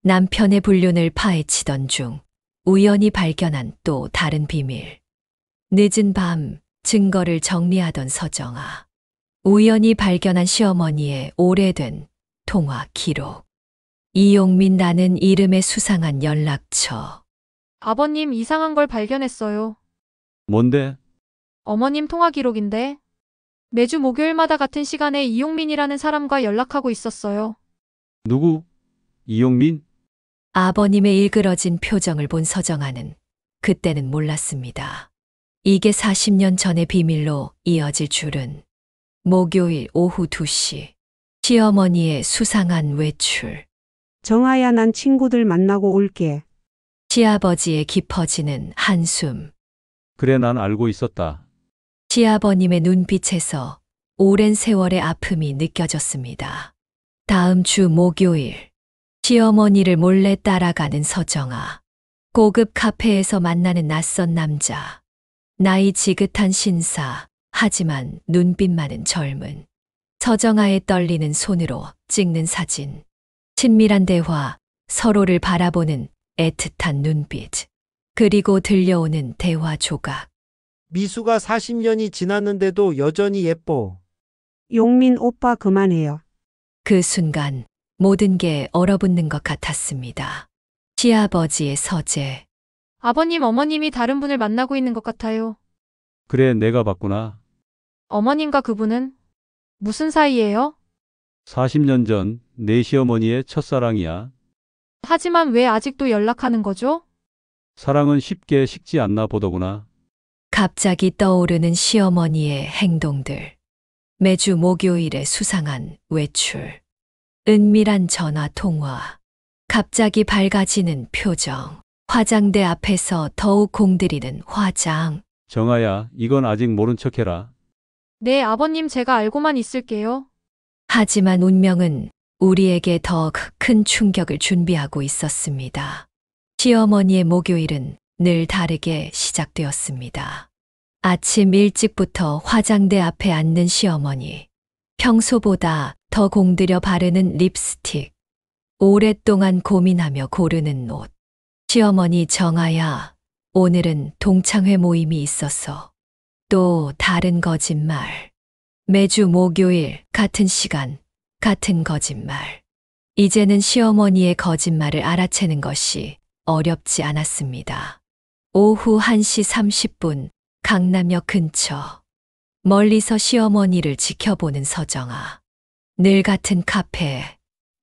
남편의 불륜을 파헤치던 중 우연히 발견한 또 다른 비밀. 늦은 밤 증거를 정리하던 서정아. 우연히 발견한 시어머니의 오래된 통화 기록. 이용민이라는 이름의 수상한 연락처. 아버님 이상한 걸 발견했어요. 뭔데? 어머님 통화 기록인데 매주 목요일마다 같은 시간에 이용민이라는 사람과 연락하고 있었어요. 누구? 이용민? 아버님의 일그러진 표정을 본 서정아는 그때는 몰랐습니다. 이게 40년 전의 비밀로 이어질 줄은. 목요일 오후 2시. 시어머니의 수상한 외출. 정아야, 난 친구들 만나고 올게. 시아버지의 깊어지는 한숨. 그래, 난 알고 있었다. 시아버님의 눈빛에서 오랜 세월의 아픔이 느껴졌습니다. 다음 주 목요일. 시어머니를 몰래 따라가는 서정아. 고급 카페에서 만나는 낯선 남자. 나이 지긋한 신사, 하지만 눈빛만은 젊은. 서정아의 떨리는 손으로 찍는 사진. 친밀한 대화, 서로를 바라보는 애틋한 눈빛. 그리고 들려오는 대화 조각. 미수가 40년이 지났는데도 여전히 예뻐. 용민 오빠 그만해요. 그 순간 모든 게 얼어붙는 것 같았습니다. 시아버지의 서재. 아버님, 어머님이 다른 분을 만나고 있는 것 같아요. 그래, 내가 봤구나. 어머님과 그분은 무슨 사이예요? 40년 전 내 시어머니의 첫사랑이야. 하지만 왜 아직도 연락하는 거죠? 사랑은 쉽게 식지 않나 보더구나. 갑자기 떠오르는 시어머니의 행동들. 매주 목요일에 수상한 외출. 은밀한 전화 통화. 갑자기 밝아지는 표정. 화장대 앞에서 더욱 공들이는 화장. 정아야, 이건 아직 모른 척해라. 네, 아버님 제가 알고만 있을게요. 하지만 운명은 우리에게 더 큰 충격을 준비하고 있었습니다. 시어머니의 목요일은 늘 다르게 시작되었습니다. 아침 일찍부터 화장대 앞에 앉는 시어머니. 평소보다 더 공들여 바르는 립스틱. 오랫동안 고민하며 고르는 옷. 시어머니 정아야, 오늘은 동창회 모임이 있어서. 또 다른 거짓말. 매주 목요일 같은 시간, 같은 거짓말. 이제는 시어머니의 거짓말을 알아채는 것이 어렵지 않았습니다. 오후 1시 30분 강남역 근처. 멀리서 시어머니를 지켜보는 서정아. 늘 같은 카페,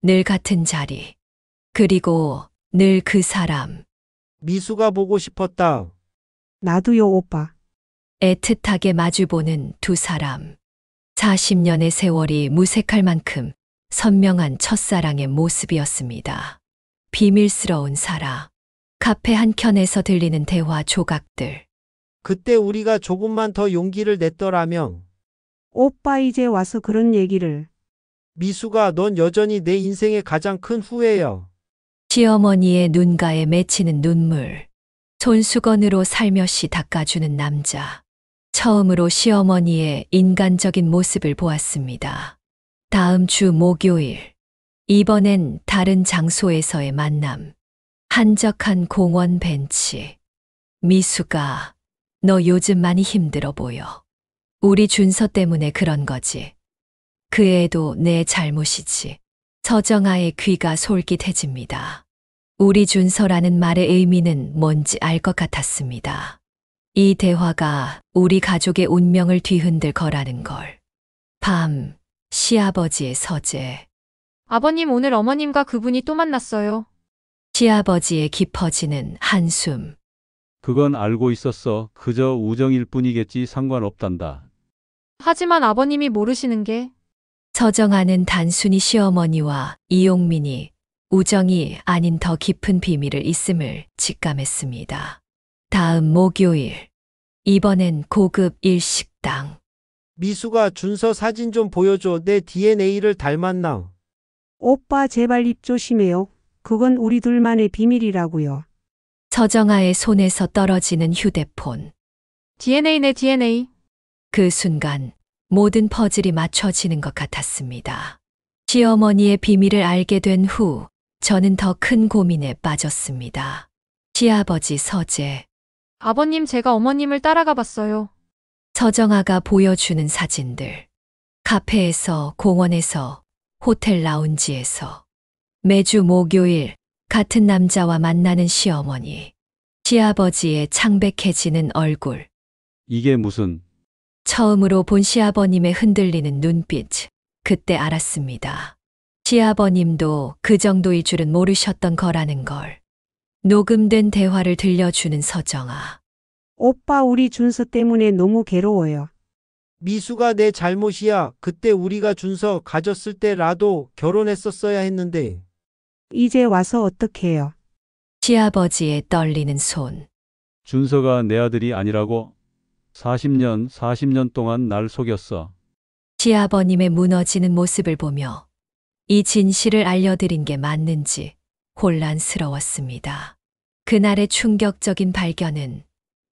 늘 같은 자리. 그리고 늘 그 사람. 미수가 보고 싶었다. 나도요, 오빠. 애틋하게 마주보는 두 사람. 40년의 세월이 무색할 만큼 선명한 첫사랑의 모습이었습니다. 비밀스러운 사랑. 카페 한켠에서 들리는 대화 조각들. 그때 우리가 조금만 더 용기를 냈더라면. 오빠 이제 와서 그런 얘기를. 미수가 넌 여전히 내 인생의 가장 큰 후회야. 시어머니의 눈가에 맺히는 눈물. 손수건으로 살며시 닦아주는 남자. 처음으로 시어머니의 인간적인 모습을 보았습니다. 다음 주 목요일. 이번엔 다른 장소에서의 만남. 한적한 공원 벤치. 미수가, 너 요즘 많이 힘들어 보여. 우리 준서 때문에 그런 거지. 그 애도 내 잘못이지. 서정아의 귀가 솔깃해집니다. 우리 준서라는 말의 의미는 뭔지 알 것 같았습니다. 이 대화가 우리 가족의 운명을 뒤흔들 거라는 걸. 밤, 시아버지의 서재. 아버님 오늘 어머님과 그분이 또 만났어요. 시아버지의 깊어지는 한숨. 그건 알고 있었어. 그저 우정일 뿐이겠지 상관없단다. 하지만 아버님이 모르시는 게 서정아는 단순히 시어머니와 이용민이 우정이 아닌 더 깊은 비밀을 있음을 직감했습니다. 다음 목요일. 이번엔 고급 일식당. 미수가 준서 사진 좀 보여줘. 내 DNA를 닮았나? 오빠 제발 입 조심해요. 그건 우리 둘만의 비밀이라고요. 서정아의 손에서 떨어지는 휴대폰. DNA네 DNA. 그 순간 모든 퍼즐이 맞춰지는 것 같았습니다. 시어머니의 비밀을 알게 된 후 저는 더 큰 고민에 빠졌습니다. 시아버지 서재. 아버님 제가 어머님을 따라가 봤어요. 서정아가 보여주는 사진들. 카페에서, 공원에서, 호텔 라운지에서. 매주 목요일 같은 남자와 만나는 시어머니. 시아버지의 창백해지는 얼굴. 이게 무슨 처음으로 본 시아버님의 흔들리는 눈빛. 그때 알았습니다. 시아버님도 그 정도일 줄은 모르셨던 거라는 걸. 녹음된 대화를 들려주는 서정아. 오빠 우리 준서 때문에 너무 괴로워요. 미수가 내 잘못이야. 그때 우리가 준서 가졌을 때라도 결혼했었어야 했는데. 이제 와서 어떡해요. 시아버지의 떨리는 손. 준서가 내 아들이 아니라고 40년 동안 날 속였어. 시아버님의 무너지는 모습을 보며 이 진실을 알려드린 게 맞는지 혼란스러웠습니다. 그날의 충격적인 발견은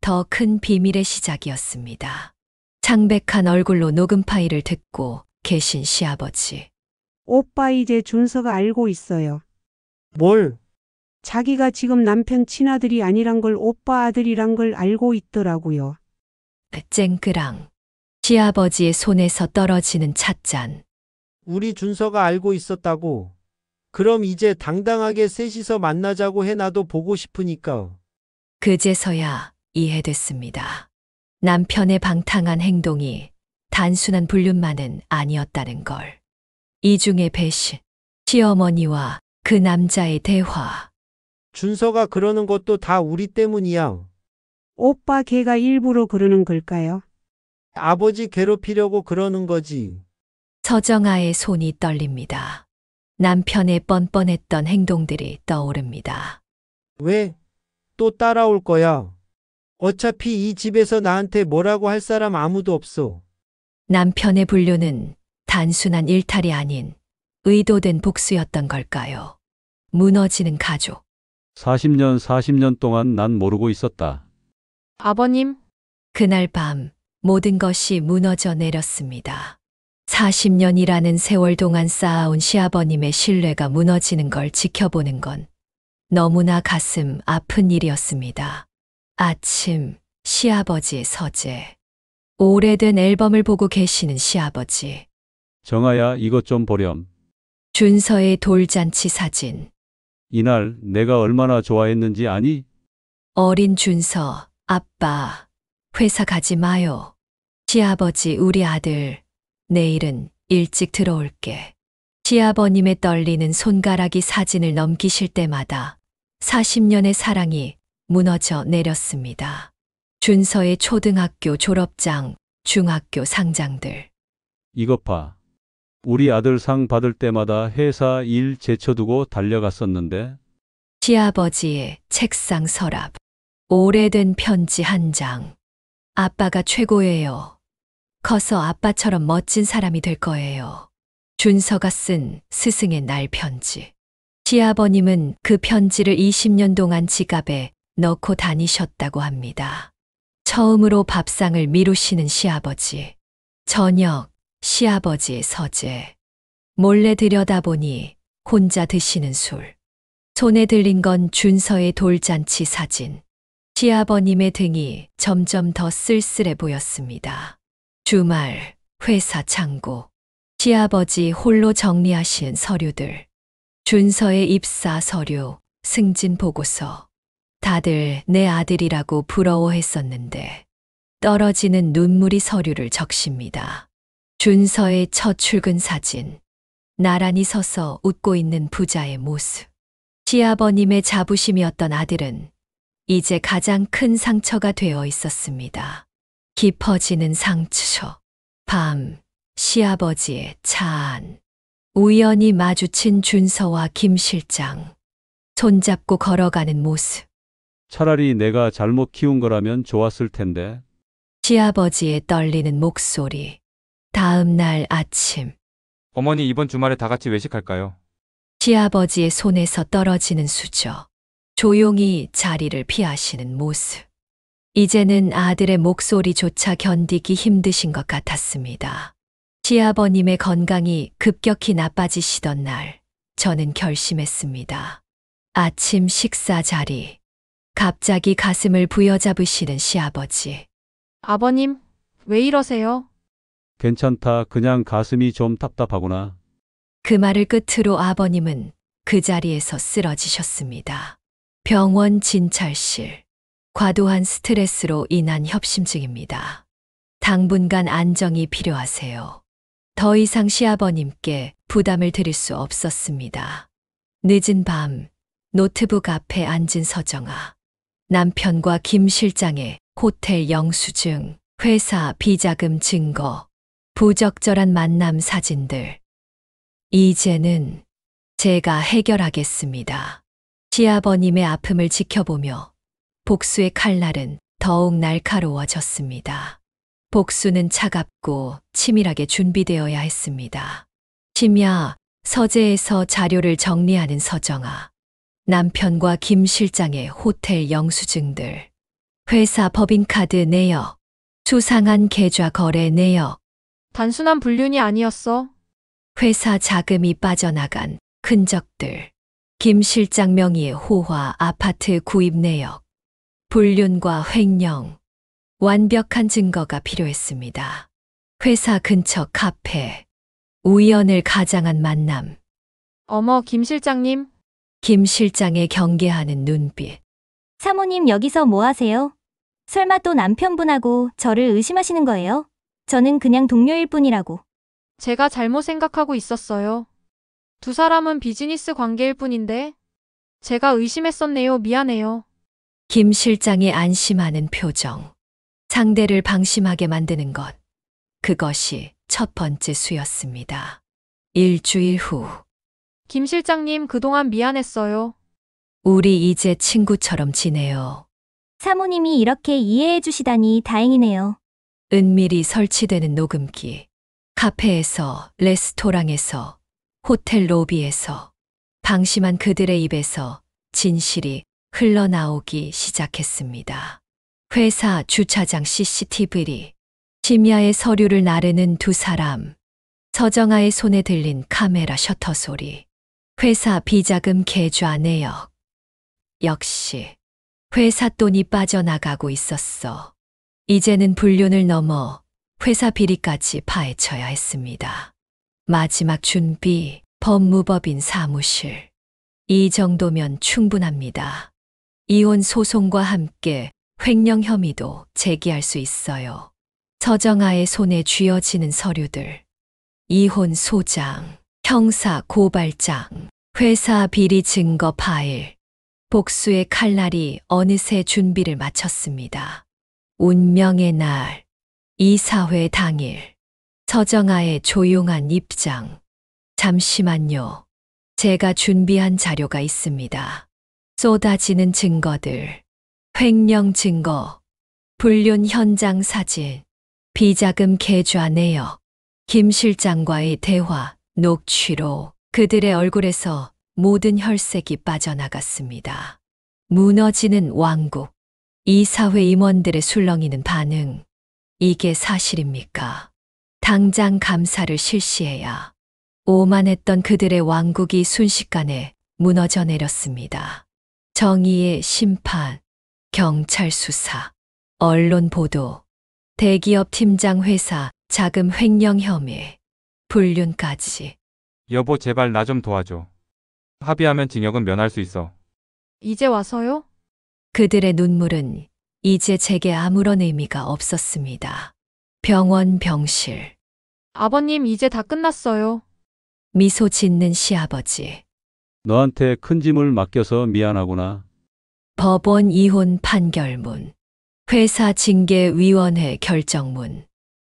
더 큰 비밀의 시작이었습니다. 창백한 얼굴로 녹음 파일을 듣고 계신 시아버지. 오빠 이제 준서가 알고 있어요. 뭘? 자기가 지금 남편 친아들이 아니란 걸 오빠 아들이란 걸 알고 있더라고요. 쨍그랑. 시아버지의 손에서 떨어지는 찻잔. 우리 준서가 알고 있었다고. 그럼 이제 당당하게 셋이서 만나자고 해. 나도 보고 싶으니까. 그제서야 이해됐습니다. 남편의 방탕한 행동이 단순한 불륜만은 아니었다는 걸. 이중의 배신, 시어머니와 그 남자의 대화. 준서가 그러는 것도 다 우리 때문이야. 오빠 걔가 일부러 그러는 걸까요? 아버지 괴롭히려고 그러는 거지. 서정아의 손이 떨립니다. 남편의 뻔뻔했던 행동들이 떠오릅니다. 왜? 또 따라올 거야. 어차피 이 집에서 나한테 뭐라고 할 사람 아무도 없어. 남편의 불륜은 단순한 일탈이 아닌 의도된 복수였던 걸까요? 무너지는 가족. 40년 동안 난 모르고 있었다. 아버님, 그날 밤 모든 것이 무너져 내렸습니다. 40년이라는 세월 동안 쌓아온 시아버님의 신뢰가 무너지는 걸 지켜보는 건 너무나 가슴 아픈 일이었습니다. 아침, 시아버지의 서재. 오래된 앨범을 보고 계시는 시아버지. 정아야 이것 좀 보렴. 준서의 돌잔치 사진. 이날 내가 얼마나 좋아했는지 아니? 어린 준서, 아빠, 회사 가지 마요. 시아버지, 우리 아들, 내일은 일찍 들어올게. 시아버님의 떨리는 손가락이 사진을 넘기실 때마다 40년의 사랑이 무너져 내렸습니다. 준서의 초등학교 졸업장, 중학교 상장들. 이것 봐. 우리 아들 상 받을 때마다 회사 일 제쳐두고 달려갔었는데 시아버지의 책상 서랍. 오래된 편지 한 장. 아빠가 최고예요. 커서 아빠처럼 멋진 사람이 될 거예요. 준서가 쓴 스승의 날 편지. 시아버님은 그 편지를 20년 동안 지갑에 넣고 다니셨다고 합니다. 처음으로 밥상을 미루시는 시아버지. 저녁, 시아버지의 서재. 몰래 들여다보니 혼자 드시는 술. 손에 들린 건 준서의 돌잔치 사진. 시아버님의 등이 점점 더 쓸쓸해 보였습니다. 주말, 회사 창고, 시아버지 홀로 정리하시는 서류들, 준서의 입사 서류, 승진 보고서. 다들 내 아들이라고 부러워했었는데 떨어지는 눈물이 서류를 적십니다. 준서의 첫 출근 사진. 나란히 서서 웃고 있는 부자의 모습. 시아버님의 자부심이었던 아들은 이제 가장 큰 상처가 되어 있었습니다. 깊어지는 상처. 밤, 시아버지의 차 안. 우연히 마주친 준서와 김 실장. 손잡고 걸어가는 모습. 차라리 내가 잘못 키운 거라면 좋았을 텐데. 시아버지의 떨리는 목소리. 다음 날 아침. 어머니 이번 주말에 다 같이 외식할까요? 시아버지의 손에서 떨어지는 수저. 조용히 자리를 피하시는 모습. 이제는 아들의 목소리조차 견디기 힘드신 것 같았습니다. 시아버님의 건강이 급격히 나빠지시던 날, 저는 결심했습니다. 아침 식사 자리. 갑자기 가슴을 부여잡으시는 시아버지. 아버님, 왜 이러세요? 괜찮다. 그냥 가슴이 좀 답답하구나. 그 말을 끝으로 아버님은 그 자리에서 쓰러지셨습니다. 병원 진찰실. 과도한 스트레스로 인한 협심증입니다. 당분간 안정이 필요하세요. 더 이상 시아버님께 부담을 드릴 수 없었습니다. 늦은 밤, 노트북 앞에 앉은 서정아. 남편과 김 실장의 호텔 영수증, 회사 비자금 증거, 부적절한 만남 사진들. 이제는 제가 해결하겠습니다. 시아버님의 아픔을 지켜보며 복수의 칼날은 더욱 날카로워졌습니다. 복수는 차갑고 치밀하게 준비되어야 했습니다. 심야 서재에서 자료를 정리하는 서정아. 남편과 김 실장의 호텔 영수증들, 회사 법인카드 내역, 수상한 계좌 거래 내역, 단순한 불륜이 아니었어. 회사 자금이 빠져나간 흔적들, 김 실장 명의의 호화 아파트 구입 내역, 불륜과 횡령, 완벽한 증거가 필요했습니다. 회사 근처 카페, 우연을 가장한 만남, 어머, 김 실장님. 김 실장의 경계하는 눈빛. 사모님 여기서 뭐 하세요? 설마 또 남편분하고 저를 의심하시는 거예요? 저는 그냥 동료일 뿐이라고. 제가 잘못 생각하고 있었어요. 두 사람은 비즈니스 관계일 뿐인데. 제가 의심했었네요. 미안해요. 김 실장이 안심하는 표정. 상대를 방심하게 만드는 것. 그것이 첫 번째 수였습니다. 일주일 후. 김 실장님, 그동안 미안했어요. 우리 이제 친구처럼 지내요. 사모님이 이렇게 이해해 주시다니 다행이네요. 은밀히 설치되는 녹음기. 카페에서, 레스토랑에서, 호텔 로비에서, 방심한 그들의 입에서 진실이 흘러나오기 시작했습니다. 회사 주차장 CCTV. 심야의 서류를 나르는 두 사람. 서정아의 손에 들린 카메라 셔터 소리. 회사 비자금 계좌 내역. 역시 회사 돈이 빠져나가고 있었어. 이제는 불륜을 넘어 회사 비리까지 파헤쳐야 했습니다. 마지막 준비, 법무법인 사무실. 이 정도면 충분합니다. 이혼 소송과 함께 횡령 혐의도 제기할 수 있어요. 서정아의 손에 쥐어지는 서류들. 이혼 소장, 형사 고발장, 회사 비리 증거 파일. 복수의 칼날이 어느새 준비를 마쳤습니다. 운명의 날, 이사회 당일. 서정아의 조용한 입장. 잠시만요. 제가 준비한 자료가 있습니다. 쏟아지는 증거들. 횡령 증거, 불륜 현장 사진, 비자금 계좌 내역, 김 실장과의 대화, 녹취록. 그들의 얼굴에서 모든 혈색이 빠져나갔습니다. 무너지는 왕국. 이사회 임원들의 술렁이는 반응. 이게 사실입니까? 당장 감사를 실시해야. 오만했던 그들의 왕국이 순식간에 무너져 내렸습니다. 정의의 심판, 경찰 수사, 언론 보도, 대기업 팀장 회사 자금 횡령 혐의, 불륜까지. 여보, 제발 나 좀 도와줘. 합의하면 징역은 면할 수 있어. 이제 와서요? 그들의 눈물은 이제 제게 아무런 의미가 없었습니다. 병원 병실, 아버님, 이제 다 끝났어요. 미소 짓는 시아버지, 너한테 큰 짐을 맡겨서 미안하구나. 법원 이혼 판결문, 회사 징계위원회 결정문.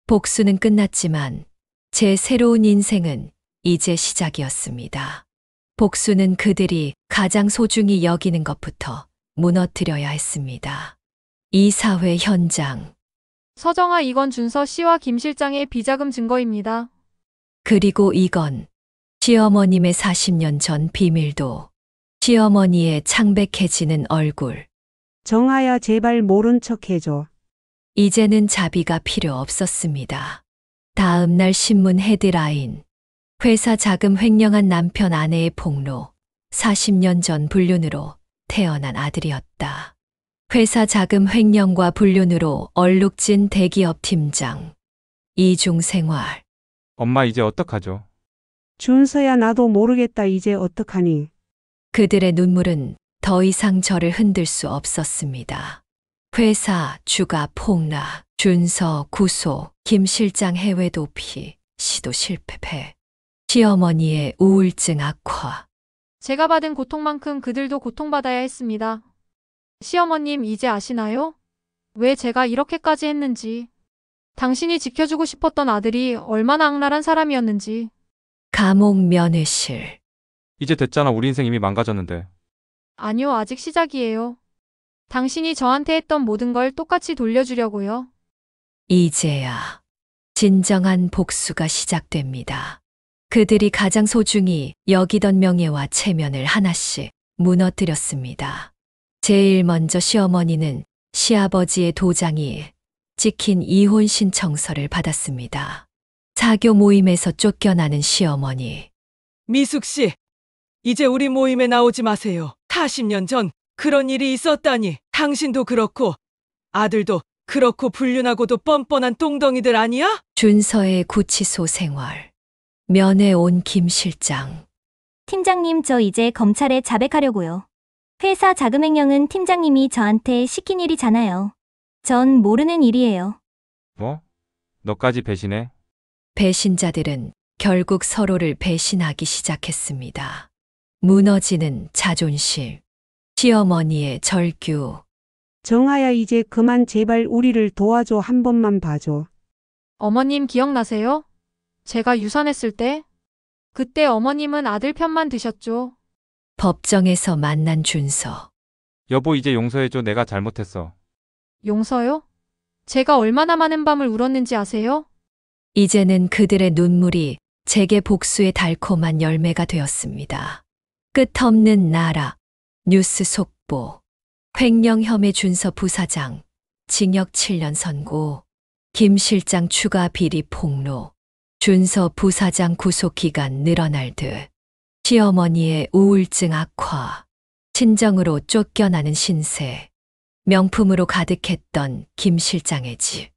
복수는 끝났지만 제 새로운 인생은 이제 시작이었습니다. 복수는 그들이 가장 소중히 여기는 것부터 무너뜨려야 했습니다. 이 사회 현장, 서정아, 이건 준서 씨와 김 실장의 비자금 증거입니다. 그리고 이건 시어머님의 40년 전 비밀도, 시어머니의 창백해지는 얼굴. 정아야, 제발 모른 척 해줘. 이제는 자비가 필요 없었습니다. 다음 날 신문 헤드라인. 회사 자금 횡령한 남편 아내의 폭로. 40년 전 불륜으로 태어난 아들이었다. 회사 자금 횡령과 불륜으로 얼룩진 대기업 팀장. 이중 생활. 엄마, 이제 어떡하죠? 준서야, 나도 모르겠다. 이제 어떡하니? 그들의 눈물은 더 이상 저를 흔들 수 없었습니다. 회사 주가 폭락, 준서 구속, 김 실장 해외 도피, 시도 실패, 시어머니의 우울증 악화. 제가 받은 고통만큼 그들도 고통받아야 했습니다. 시어머님, 이제 아시나요? 왜 제가 이렇게까지 했는지. 당신이 지켜주고 싶었던 아들이 얼마나 악랄한 사람이었는지. 감옥 면회실. 이제 됐잖아. 우리 인생 이미 망가졌는데. 아니요, 아직 시작이에요. 당신이 저한테 했던 모든 걸 똑같이 돌려주려고요. 이제야 진정한 복수가 시작됩니다. 그들이 가장 소중히 여기던 명예와 체면을 하나씩 무너뜨렸습니다. 제일 먼저 시어머니는 시아버지의 도장이 찍힌 이혼 신청서를 받았습니다. 사교 모임에서 쫓겨나는 시어머니. 미숙 씨, 이제 우리 모임에 나오지 마세요. 40년 전 그런 일이 있었다니. 당신도 그렇고 아들도 그렇고 불륜하고도 뻔뻔한 똥덩이들 아니야? 준서의 구치소 생활. 면회 온 김 실장. 팀장님, 저 이제 검찰에 자백하려고요. 회사 자금횡령은 팀장님이 저한테 시킨 일이잖아요. 전 모르는 일이에요. 뭐? 너까지 배신해? 배신자들은 결국 서로를 배신하기 시작했습니다. 무너지는 자존심. 시어머니의 절규. 정아야, 이제 그만 제발 우리를 도와줘. 한 번만 봐줘. 어머님, 기억나세요? 제가 유산했을 때? 그때 어머님은 아들 편만 드셨죠. 법정에서 만난 준서. 여보, 이제 용서해줘. 내가 잘못했어. 용서요? 제가 얼마나 많은 밤을 울었는지 아세요? 이제는 그들의 눈물이 제게 복수의 달콤한 열매가 되었습니다. 끝없는 나라. 뉴스 속보. 횡령 혐의 준서 부사장. 징역 7년 선고. 김 실장 추가 비리 폭로. 준서 부사장 구속 기간 늘어날 듯. 시어머니의 우울증 악화. 친정으로 쫓겨나는 신세. 명품으로 가득했던 김 실장의 집.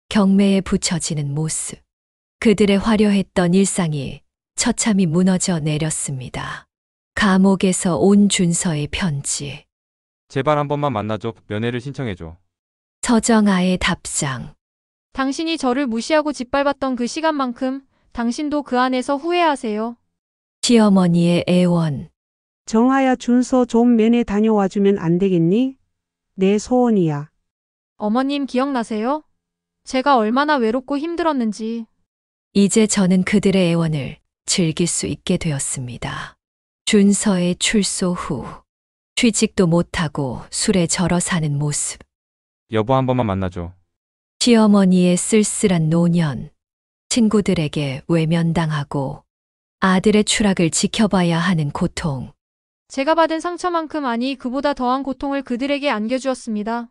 경매에 붙여지는 모습. 그들의 화려했던 일상이 처참히 무너져 내렸습니다. 감옥에서 온 준서의 편지. 제발 한 번만 만나줘. 면회를 신청해줘. 서정아의 답장. 당신이 저를 무시하고 짓밟았던 그 시간만큼 당신도 그 안에서 후회하세요. 시어머니의 애원. 정아야, 준서 좀 면회 다녀와주면 안 되겠니? 내 소원이야. 어머님, 기억나세요? 제가 얼마나 외롭고 힘들었는지. 이제 저는 그들의 애원을 즐길 수 있게 되었습니다. 준서의 출소 후. 취직도 못하고 술에 절어 사는 모습. 여보, 한 번만 만나줘. 시어머니의 쓸쓸한 노년. 친구들에게 외면당하고 아들의 추락을 지켜봐야 하는 고통. 제가 받은 상처만큼 아니 그보다 더한 고통을 그들에게 안겨주었습니다.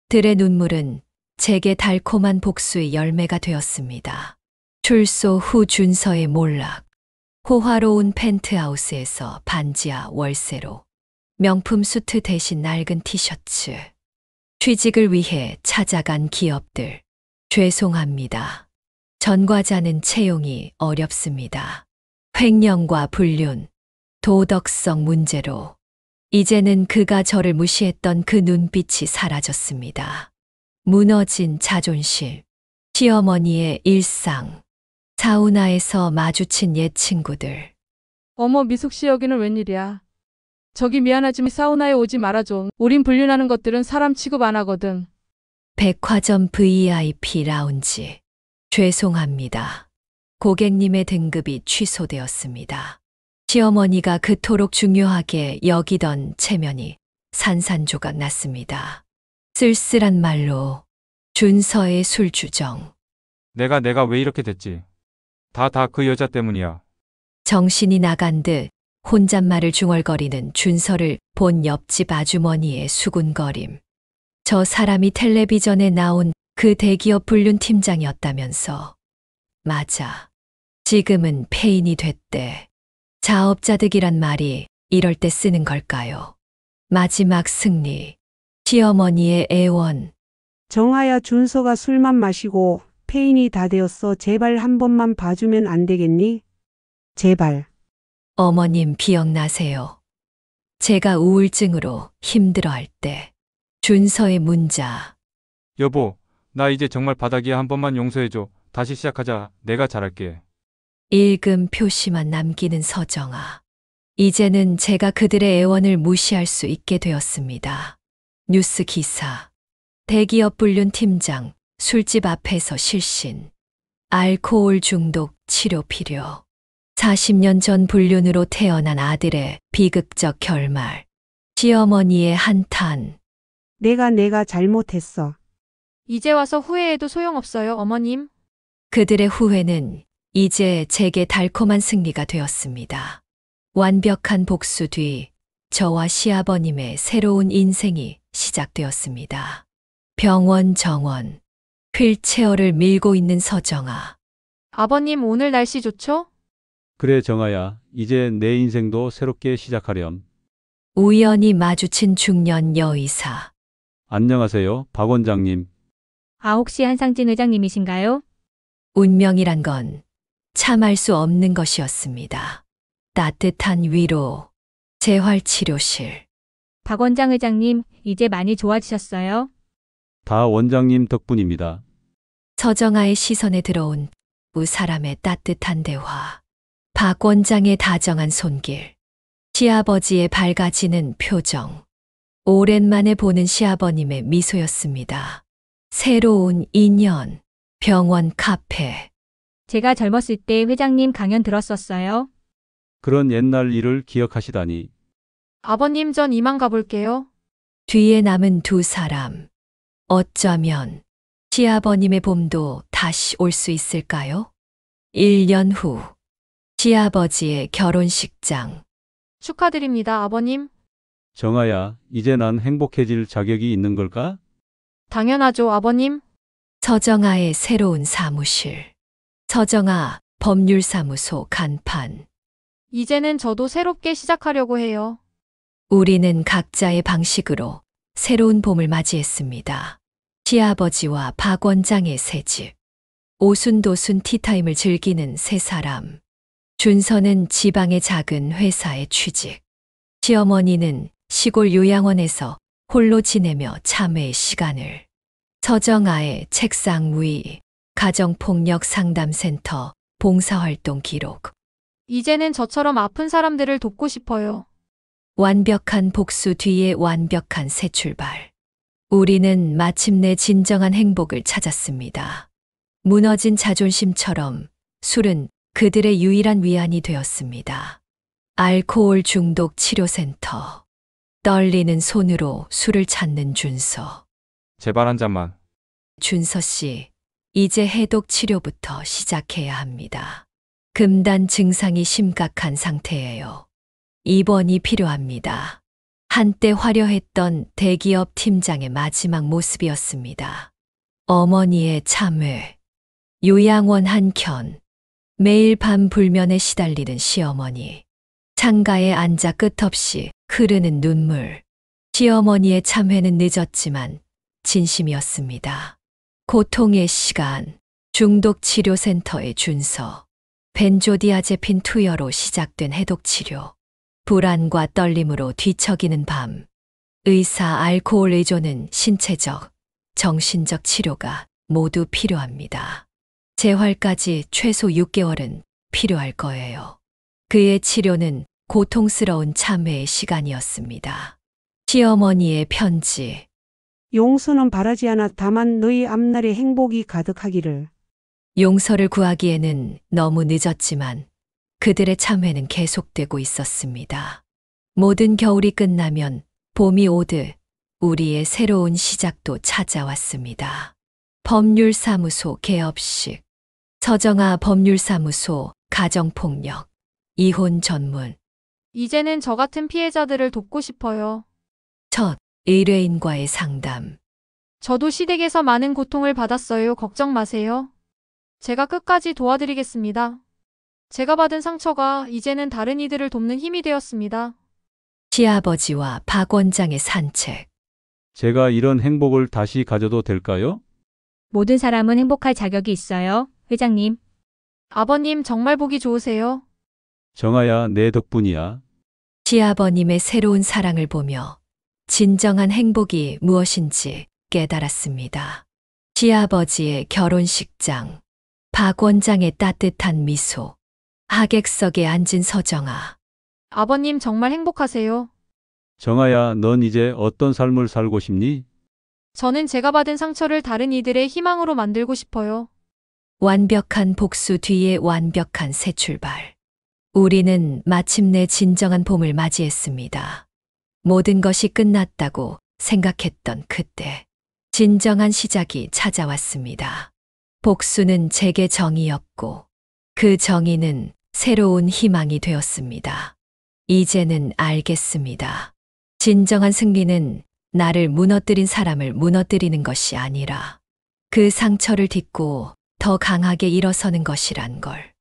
들의 눈물은 제게 달콤한 복수의 열매가 되었습니다. 출소 후 준서의 몰락. 호화로운 펜트하우스에서 반지하 월세로. 명품 수트 대신 낡은 티셔츠. 취직을 위해 찾아간 기업들. 죄송합니다. 전과자는 채용이 어렵습니다. 횡령과 불륜, 도덕성 문제로 이제는 그가 저를 무시했던 그 눈빛이 사라졌습니다. 무너진 자존심, 시어머니의 일상, 사우나에서 마주친 옛 친구들. 어머 미숙 씨 여기는 웬일이야. 저기 미안하지만 사우나에 오지 말아줘. 우린 불륜하는 것들은 사람 취급 안 하거든. 백화점 VIP 라운지. 죄송합니다. 고객님의 등급이 취소되었습니다. 시어머니가 그토록 중요하게 여기던 체면이 산산조각 났습니다. 쓸쓸한 말로 준서의 술주정. 내가 왜 이렇게 됐지? 다 그 여자 때문이야. 정신이 나간 듯 혼잣말을 중얼거리는 준서를 본 옆집 아주머니의 수군거림. 저 사람이 텔레비전에 나온 그 대기업 불륜 팀장이었다면서. 맞아. 지금은 폐인이 됐대. 자업자득이란 말이 이럴 때 쓰는 걸까요? 마지막 승리. 시어머니의 애원. 정아야, 준서가 술만 마시고 폐인이 다 되었어. 제발 한 번만 봐주면 안 되겠니? 제발. 어머님 기억나세요? 제가 우울증으로 힘들어할 때 준서의 문자. 여보, 나 이제 정말 바닥이야. 한 번만 용서해줘. 다시 시작하자. 내가 잘할게. 읽음 표시만 남기는 서정아. 이제는 제가 그들의 애원을 무시할 수 있게 되었습니다. 뉴스 기사. 대기업 불륜 팀장, 술집 앞에서 실신. 알코올 중독 치료 필요. 40년 전 불륜으로 태어난 아들의 비극적 결말. 시어머니의 한탄. 내가 잘못했어. 이제 와서 후회해도 소용없어요, 어머님. 그들의 후회는 이제 제게 달콤한 승리가 되었습니다. 완벽한 복수 뒤 저와 시아버님의 새로운 인생이 시작되었습니다. 병원 정원. 휠체어를 밀고 있는 서정아. 아버님 오늘 날씨 좋죠? 그래 정아야, 이제 내 인생도 새롭게 시작하렴. 우연히 마주친 중년 여의사. 안녕하세요, 박 원장님. 혹시 한상진 의장님이신가요? 운명이란 건 참을 수 없는 것이었습니다. 따뜻한 위로. 재활치료실. 박 원장 의장님, 이제 많이 좋아지셨어요? 다 원장님 덕분입니다. 서정아의 시선에 들어온 두 사람의 따뜻한 대화. 박 원장의 다정한 손길. 시아버지의 밝아지는 표정. 오랜만에 보는 시아버님의 미소였습니다. 새로운 인연. 병원 카페. 제가 젊었을 때 회장님 강연 들었었어요. 그런 옛날 일을 기억하시다니. 아버님 전 이만 가볼게요. 뒤에 남은 두 사람. 어쩌면 시아버님의 봄도 다시 올 수 있을까요? 1년 후. 시아버지의 결혼식장. 축하드립니다, 아버님. 정아야, 이제 난 행복해질 자격이 있는 걸까? 당연하죠, 아버님. 서정아의 새로운 사무실. 서정아 법률사무소 간판. 이제는 저도 새롭게 시작하려고 해요. 우리는 각자의 방식으로 새로운 봄을 맞이했습니다. 시아버지와 박 원장의 새집. 오순도순 티타임을 즐기는 세 사람. 준서는 지방의 작은 회사에 취직. 시어머니는 시골 요양원에서 홀로 지내며 참회의 시간을. 서정아의 책상 위. 가정폭력 상담센터 봉사활동 기록. 이제는 저처럼 아픈 사람들을 돕고 싶어요. 완벽한 복수 뒤에 완벽한 새 출발. 우리는 마침내 진정한 행복을 찾았습니다. 무너진 자존심처럼 술은 그들의 유일한 위안이 되었습니다. 알코올 중독 치료센터. 떨리는 손으로 술을 찾는 준서. 제발 한 잔만. 준서 씨, 이제 해독 치료부터 시작해야 합니다. 금단 증상이 심각한 상태예요. 입원이 필요합니다. 한때 화려했던 대기업 팀장의 마지막 모습이었습니다. 어머니의 참회. 요양원 한켠. 매일 밤 불면에 시달리는 시어머니. 창가에 앉아 끝없이 흐르는 눈물. 시어머니의 참회는 늦었지만 진심이었습니다. 고통의 시간. 중독치료센터의 준서. 벤조디아제핀 투여로 시작된 해독치료. 불안과 떨림으로 뒤척이는 밤. 의사 알코올 의존은 신체적, 정신적 치료가 모두 필요합니다. 재활까지 최소 6개월은 필요할 거예요. 그의 치료는 고통스러운 참회의 시간이었습니다. 시어머니의 편지. 용서는 바라지 않아 다만 너희 앞날에 행복이 가득하기를. 용서를 구하기에는 너무 늦었지만 그들의 참회는 계속되고 있었습니다. 모든 겨울이 끝나면 봄이 오듯 우리의 새로운 시작도 찾아왔습니다. 법률사무소 개업식. 서정아 법률사무소 가정폭력, 이혼 전문. 이제는 저 같은 피해자들을 돕고 싶어요. 첫 의뢰인과의 상담. 저도 시댁에서 많은 고통을 받았어요. 걱정 마세요. 제가 끝까지 도와드리겠습니다. 제가 받은 상처가 이제는 다른 이들을 돕는 힘이 되었습니다. 시아버지와 박 원장의 산책. 제가 이런 행복을 다시 가져도 될까요? 모든 사람은 행복할 자격이 있어요, 회장님. 아버님 정말 보기 좋으세요. 정아야, 내 덕분이야. 시아버님의 새로운 사랑을 보며 진정한 행복이 무엇인지 깨달았습니다. 시아버지의 결혼식장. 박 원장의 따뜻한 미소. 하객석에 앉은 서정아. 아버님 정말 행복하세요. 정아야, 넌 이제 어떤 삶을 살고 싶니? 저는 제가 받은 상처를 다른 이들의 희망으로 만들고 싶어요. 완벽한 복수 뒤에 완벽한 새 출발. 우리는 마침내 진정한 봄을 맞이했습니다. 모든 것이 끝났다고 생각했던 그때 진정한 시작이 찾아왔습니다. 복수는 제게 정의였고 그 정의는 새로운 희망이 되었습니다. 이제는 알겠습니다. 진정한 승리는 나를 무너뜨린 사람을 무너뜨리는 것이 아니라 그 상처를 딛고 더 강하게 일어서는 것이란 걸.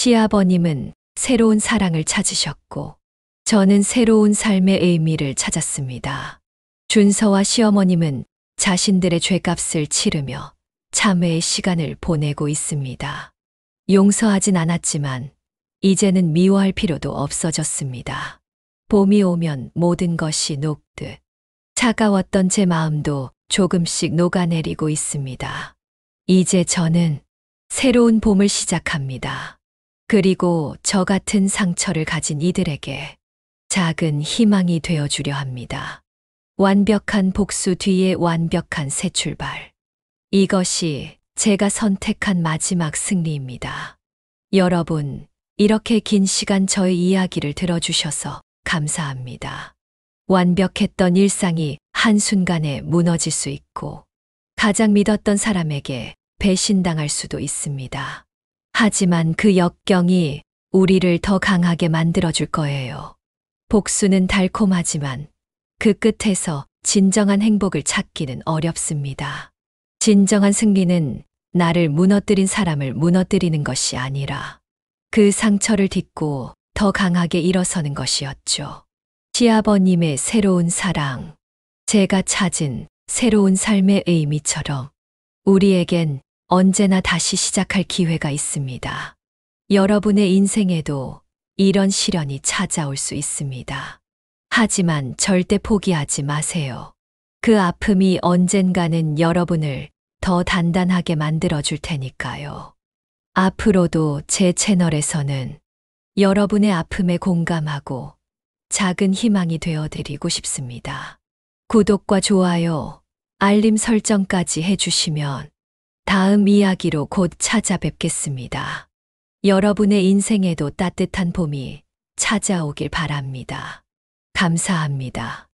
시아버님은 새로운 사랑을 찾으셨고 저는 새로운 삶의 의미를 찾았습니다. 준서와 시어머님은 자신들의 죄값을 치르며 참회의 시간을 보내고 있습니다. 용서하진 않았지만 이제는 미워할 필요도 없어졌습니다. 봄이 오면 모든 것이 녹듯 차가웠던 제 마음도 조금씩 녹아내리고 있습니다. 이제 저는 새로운 봄을 시작합니다. 그리고 저 같은 상처를 가진 이들에게 작은 희망이 되어주려 합니다. 완벽한 복수 뒤에 완벽한 새 출발. 이것이 제가 선택한 마지막 승리입니다. 여러분, 이렇게 긴 시간 저의 이야기를 들어주셔서 감사합니다. 완벽했던 일상이 한순간에 무너질 수 있고 가장 믿었던 사람에게 배신당할 수도 있습니다. 하지만 그 역경이 우리를 더 강하게 만들어줄 거예요. 복수는 달콤하지만 그 끝에서 진정한 행복을 찾기는 어렵습니다. 진정한 승리는 나를 무너뜨린 사람을 무너뜨리는 것이 아니라 그 상처를 딛고 더 강하게 일어서는 것이었죠. 시아버님의 새로운 사랑, 제가 찾은 새로운 삶의 의미처럼 우리에겐 언제나 다시 시작할 기회가 있습니다. 여러분의 인생에도 이런 시련이 찾아올 수 있습니다. 하지만 절대 포기하지 마세요. 그 아픔이 언젠가는 여러분을 더 단단하게 만들어줄 테니까요. 앞으로도 제 채널에서는 여러분의 아픔에 공감하고 작은 희망이 되어드리고 싶습니다. 구독과 좋아요, 알림 설정까지 해주시면 다음 이야기로 곧 찾아뵙겠습니다. 여러분의 인생에도 따뜻한 봄이 찾아오길 바랍니다. 감사합니다.